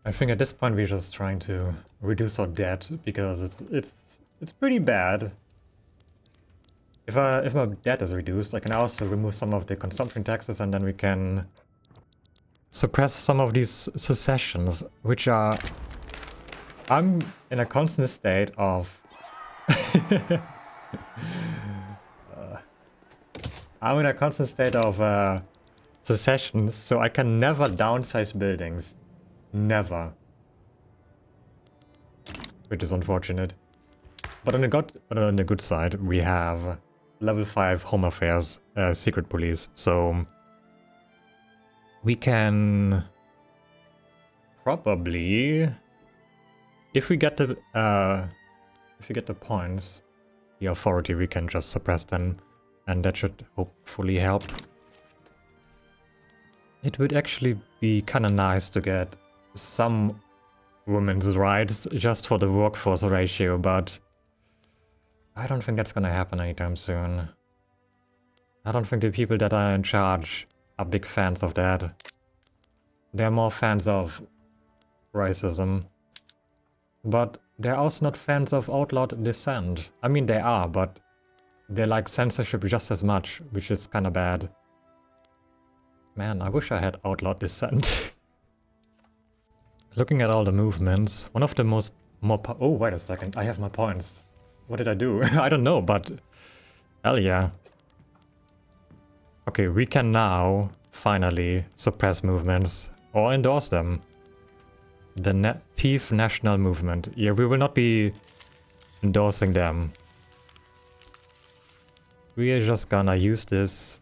I think at this point we're just trying to reduce our debt because it's pretty bad. If my debt is reduced, I can also remove some of the consumption taxes and then we can suppress some of these secessions, which are... I'm in a constant state of... I'm in a constant state of secessions, so I can never downsize buildings. Never. Which is unfortunate. But on the good side, we have level 5 Home Affairs secret police, so we can probably, if we get the points, the authority, we can just suppress them, and that should hopefully help. It would actually be kind of nice to get some women's rights just for the workforce ratio, but I don't think that's gonna happen anytime soon. I don't think the people that are in charge are big fans of that. They're more fans of racism. But they're also not fans of outlawed dissent. I mean, they are, but they like censorship just as much, which is kind of bad. Man, I wish I had outlawed dissent. Looking at all the movements, one of the oh, wait a second, I have my points. What did I do? I don't know, but hell yeah. Okay, we can now finally suppress movements or endorse them. The Teeth National Movement. Yeah, we will not be endorsing them. We are just gonna use this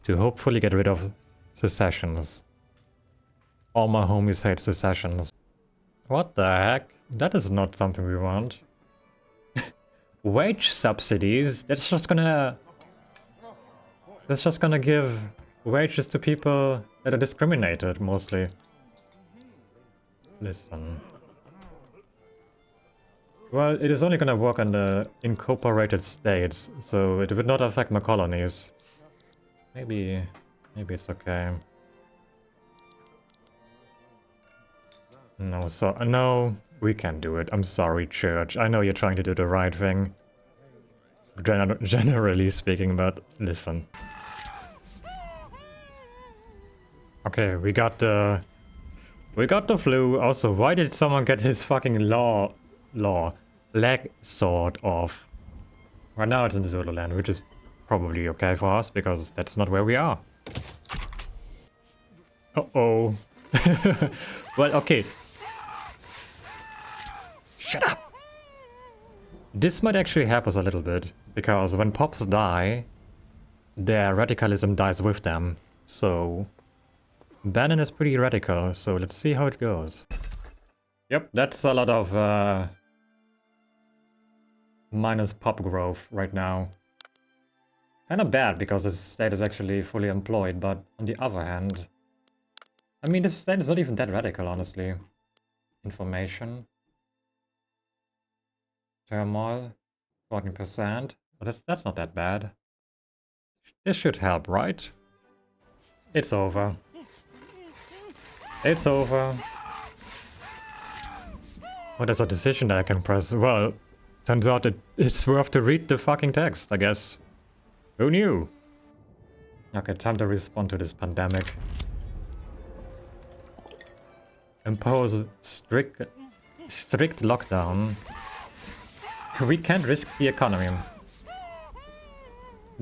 to hopefully get rid of secessions. All my homies hate secessions. What the heck? That is not something we want. Wage subsidies? That's just gonna give wages to people that are discriminated, mostly. Listen. Well, it is only gonna work on the incorporated states, so it would not affect my colonies. Maybe Maybe it's okay. No, so no, we can't do it. I'm sorry, Church. I know you're trying to do the right thing. Generally speaking, but listen. Okay, we got the flu. Also, why did someone get his fucking leg sword off? Right now it's in the Zululand, which is probably okay for us because that's not where we are. Uh-oh. Well, okay. Shut up! This might actually help us a little bit, because when pops die, their radicalism dies with them. So, Bannon is pretty radical, so let's see how it goes. Yep, that's a lot of minus pop growth right now. Kinda bad, because this state is actually fully employed, but on the other hand... I mean, this state is not even that radical, honestly. Information. Turmoil. 14%. But that's not that bad. This should help, right? It's over. It's over. Oh, there's a decision that I can press. Well, turns out it's worth to read the fucking text, I guess. Who knew? Okay, time to respond to this pandemic. Impose strict lockdown. We can't risk the economy.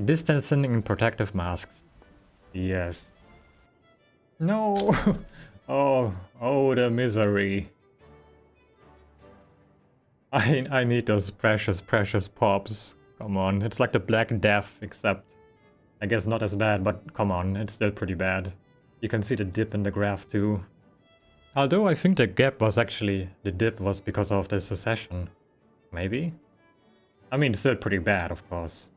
Distancing in protective masks. Yes. No. Oh, the misery. I need those precious pops. Come on, it's like the Black Death, except I guess not as bad, but come on, it's still pretty bad. You can see the dip in the graph too. Although I think the dip was because of the secession. Maybe? I mean, it's still pretty bad, of course.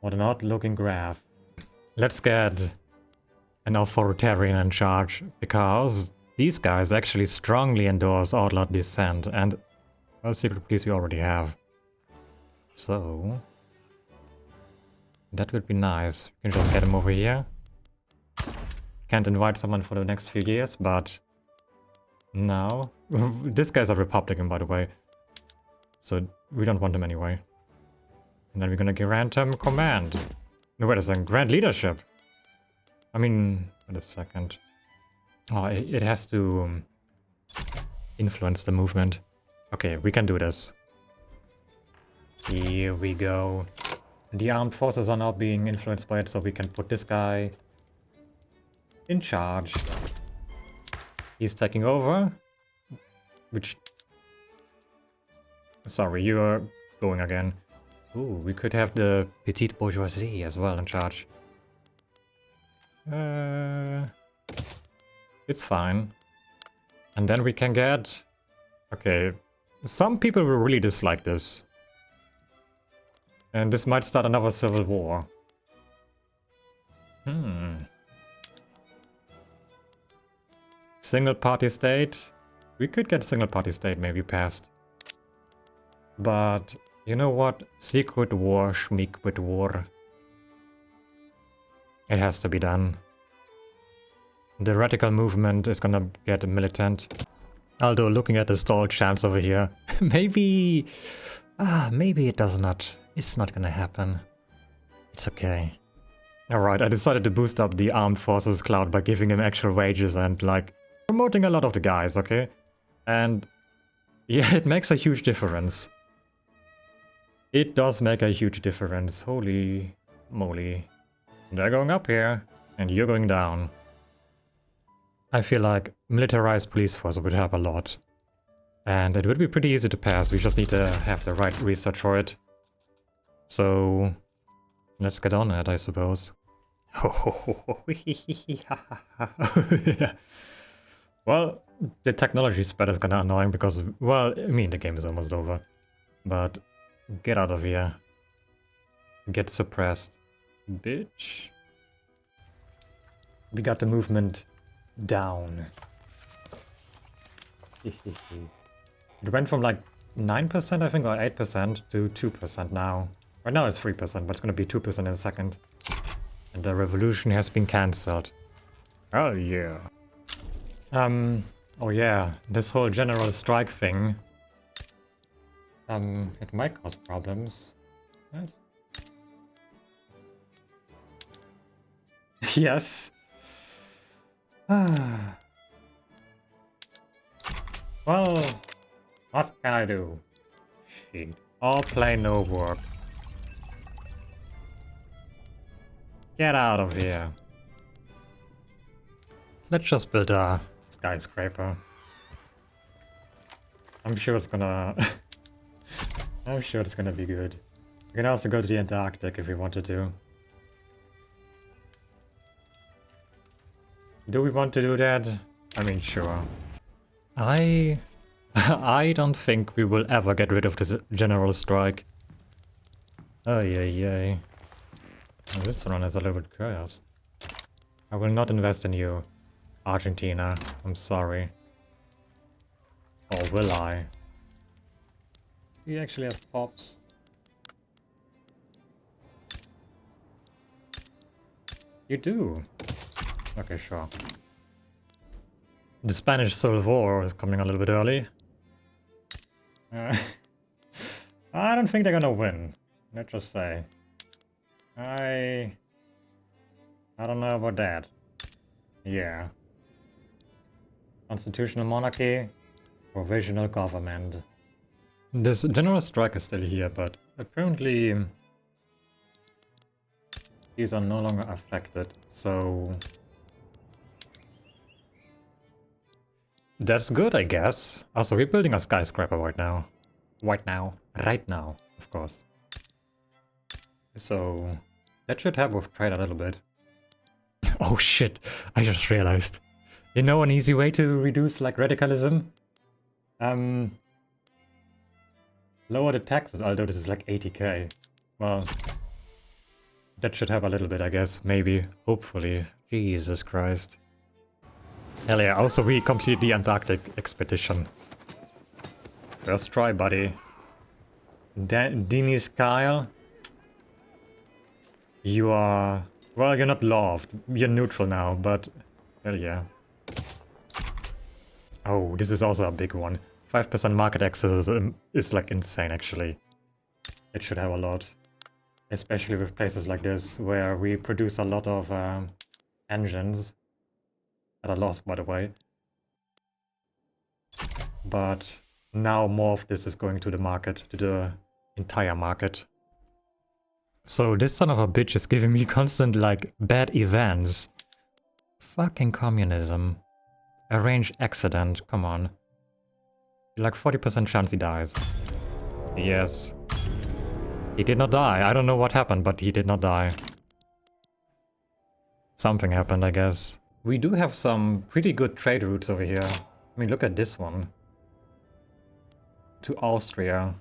What an odd looking graph. Let's get an authoritarian in charge, because these guys actually strongly endorse outlawed dissent, and, well, secret police we already have. So, that would be nice. We can just get him over here. Can't invite someone for the next few years, but now... This guy's a Republican, by the way. So, we don't want him anyway. And then we're gonna grant him command. No, wait a second. Grant leadership. I mean, wait a second. Oh, it has to influence the movement. Okay, we can do this. Here we go. The armed forces are now being influenced by it, so we can put this guy in charge. He's taking over. Which... Sorry, you're going again. Ooh, we could have the petite bourgeoisie as well in charge. It's fine. And then we can get... Okay, some people will really dislike this. And this might start another civil war. Single party state? We could get single party state maybe passed. But, you know what? Secret war, schmeek war. It has to be done. The radical movement is gonna get militant. Although, looking at the stalled chance over here, maybe it does not. It's not gonna happen. It's okay. Alright, I decided to boost up the armed forces cloud by giving him extra wages and, like, promoting a lot of the guys, okay? And, yeah, it makes a huge difference. It does make a huge difference. Holy moly. They're going up here, and you're going down. I feel like militarized police force would help a lot. And it would be pretty easy to pass, we just need to have the right research for it. So, let's get on it, I suppose. Well, the technology spread is kinda annoying because, well, I mean, the game is almost over. But, get out of here. Get suppressed. Bitch. We got the movement down. It went from like 9% I think, or 8% to 2% now. Right now it's 3%, but it's gonna be 2% in a second. And the revolution has been cancelled. Oh yeah. Oh yeah, this whole general strike thing. It might cause problems. Yes. Yes. Well, what can I do? Shit. All play no work. Get out of here. Let's just build a skyscraper. I'm sure it's gonna... I'm sure it's gonna be good. We can also go to the Antarctic if we wanted to. Do we want to do that? I mean, sure. I don't think we will ever get rid of this general strike. Oh, yeah. This one is a little bit cursed. I will not invest in you, Argentina. I'm sorry. Or will I? We actually have pops. You do? Okay, sure. The Spanish Civil War is coming a little bit early. I don't think they're gonna win. Let's just say. I don't know about that. Yeah. Constitutional monarchy, provisional government. This general strike is still here, but apparently these are no longer affected, so that's good, I guess. Also, we're building a skyscraper right now. Right now, of course. So that should help with trade a little bit. Oh shit, I just realized. You know an easy way to reduce like radicalism? Lower the taxes, although this is like 80k. Well, that should help a little bit, I guess. Maybe. Hopefully. Jesus Christ. Hell yeah, also we complete the Antarctic expedition. First try, buddy. Denise Kyle. You are... Well, you're not loved. You're neutral now, but... Hell yeah. Oh, this is also a big one. 5% market access is like insane, actually. It should have a lot. Especially with places like this, where we produce a lot of engines. That are lost, by the way. But now more of this is going to the market, to the entire market. So this son of a bitch is giving me constant, like, bad events. Fucking communism. Arrange accident, come on. Like 40% chance he dies. Yes. He did not die. I don't know what happened, but he did not die. Something happened, I guess. We do have some pretty good trade routes over here. I mean, look at this one. To Austria.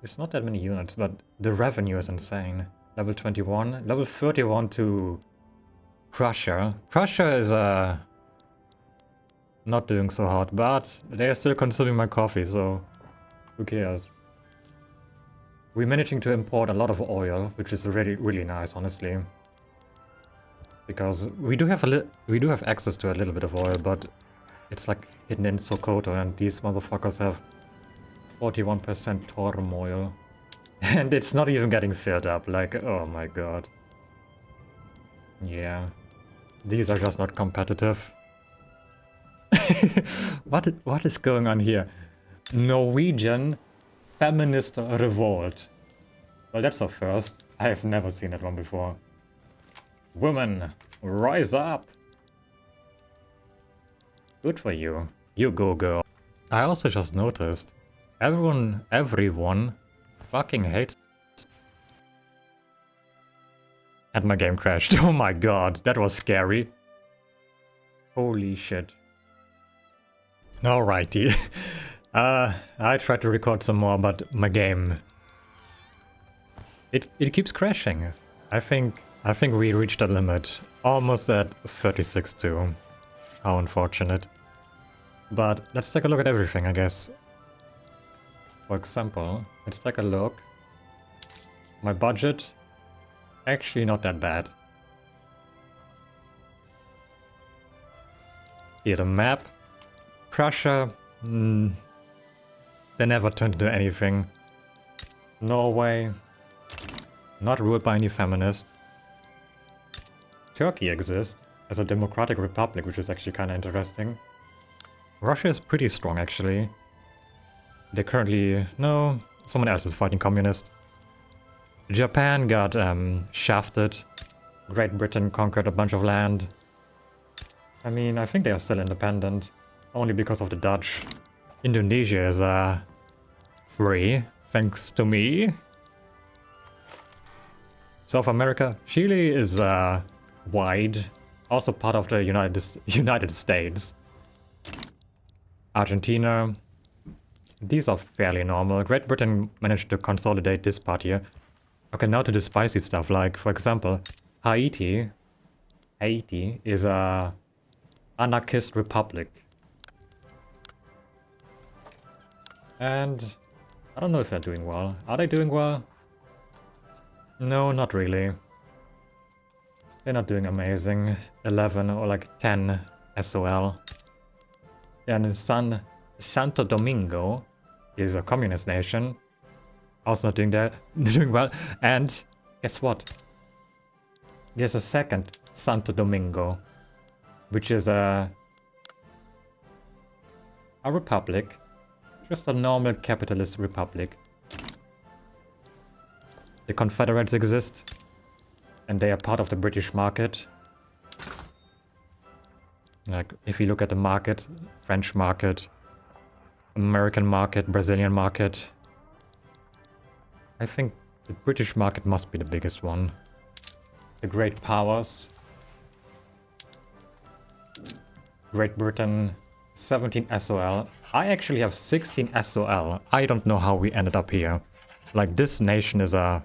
It's not that many units, but the revenue is insane. Level 21. Level 31 to Prussia. Prussia is not doing so hot, but they are still consuming my coffee, so who cares? We're managing to import a lot of oil, which is really nice, honestly. Because we do have access to a little bit of oil, but it's like hidden in Sokoto, and these motherfuckers have 41% turmoil. And it's not even getting filled up, like, oh my god. Yeah. These are just not competitive. What is going on here? Norwegian feminist revolt. Well, that's a first. I have never seen that one before. Women, rise up! Good for you. You go, girl. I also just noticed, everyone fucking hates. And my game crashed. Oh my god, that was scary. Holy shit. Alrighty. I tried to record some more, but my game... It keeps crashing. I think we reached a limit. Almost at 36 too. How unfortunate. But let's take a look at everything, I guess. For example, let's take a look. My budget, actually not that bad. Here the map. Prussia, they never turned into anything. Norway, not ruled by any feminist. Turkey exists as a democratic republic, which is actually kind of interesting. Russia is pretty strong, actually. They currently... no, someone else is fighting communist. Japan got shafted. Great Britain conquered a bunch of land. I mean, I think they are still independent. Only because of the Dutch. Indonesia is free, thanks to me. South America. Chile is wide. Also part of the United States. Argentina. These are fairly normal. Great Britain managed to consolidate this part here. Okay, now to the spicy stuff, like, for example, Haiti. Haiti is a anarchist republic. And I don't know if they're doing well. Are they doing well? No, not really. They're not doing amazing. 11 or like 10 SOL. And Santo Domingo is a communist nation. Also not doing that, doing well. And guess what? There's a second Santo Domingo, which is a republic, just a normal capitalist republic. The Confederates exist, and they are part of the British market. Like, if you look at the market, French market, American market, Brazilian market, I think the British market must be the biggest one. The great powers. Great Britain, 17 SOL. I actually have 16 SOL. I don't know how we ended up here. Like, this nation is a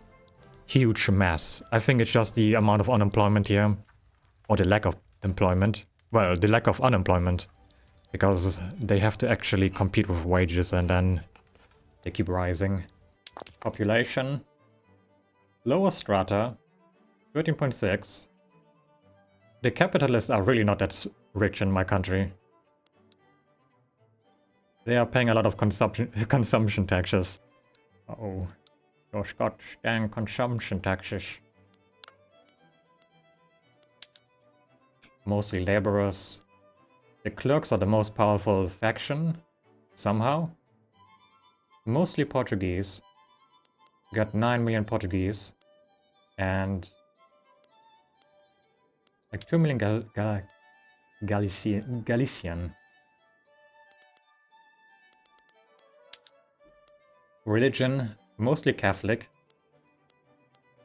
huge mess. I think it's just the amount of unemployment here. Or the lack of employment. Well, the lack of unemployment. Because they have to actually compete with wages and then they keep rising. Population. Lower strata. 13.6. The capitalists are really not that rich in my country. They are paying a lot of consumption taxes. Uh-oh. Those goddamn consumption taxes. Mostly laborers. The clerks are the most powerful faction. Somehow. Mostly Portuguese. Got 9 million Portuguese. And like 2 million Galician. Religion, mostly Catholic.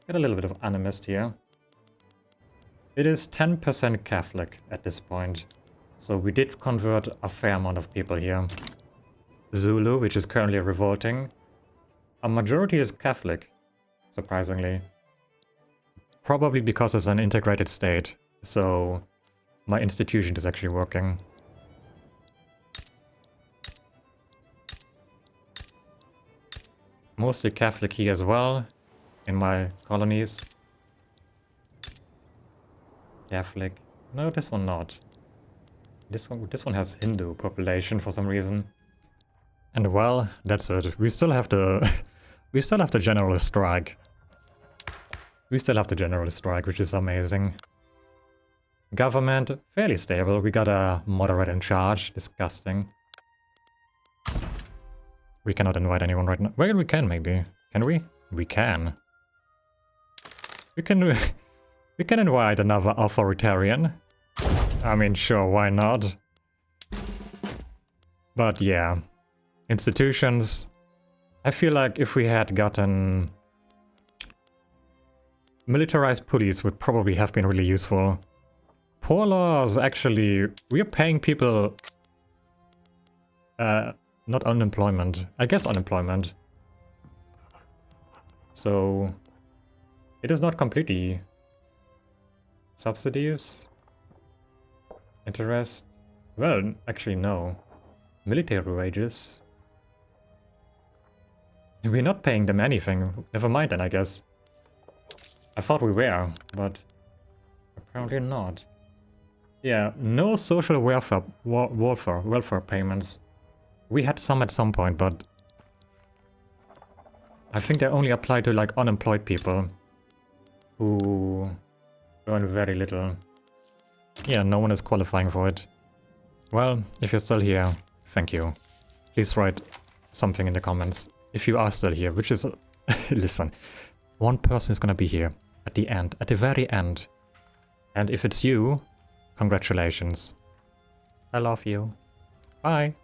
Get a little bit of animist here. It is 10% Catholic at this point. So we did convert a fair amount of people here. Zulu, which is currently revolting. A majority is Catholic, surprisingly. Probably because it's an integrated state. So my institution is actually working. Mostly Catholic here as well, in my colonies. Catholic. No, this one not. This one has Hindu population for some reason. And well, that's it. We still have the we still have the general strike. We still have the general strike, which is amazing. Government, fairly stable. We got a moderate in charge. Disgusting. We cannot invite anyone right now. Well, we can maybe. Can we? We can. We can invite another authoritarian. I mean, sure, why not? But yeah. Institutions. I feel like if we had gotten... militarized police would probably have been really useful. Poor laws, actually, we are paying people... not unemployment. I guess unemployment. So... it is not completely... subsidies? Interest? Well, actually no. Military wages? We're not paying them anything. Never mind then, I guess. I thought we were, but... apparently not. Yeah, no social welfare payments. We had some at some point, but I think they only apply to like unemployed people who earn very little. Yeah, no one is qualifying for it. Well, if you're still here, thank you. Please write something in the comments. If you are still here, which is... listen, one person is gonna be here at the end, at the very end. And if it's you, congratulations. I love you. Bye.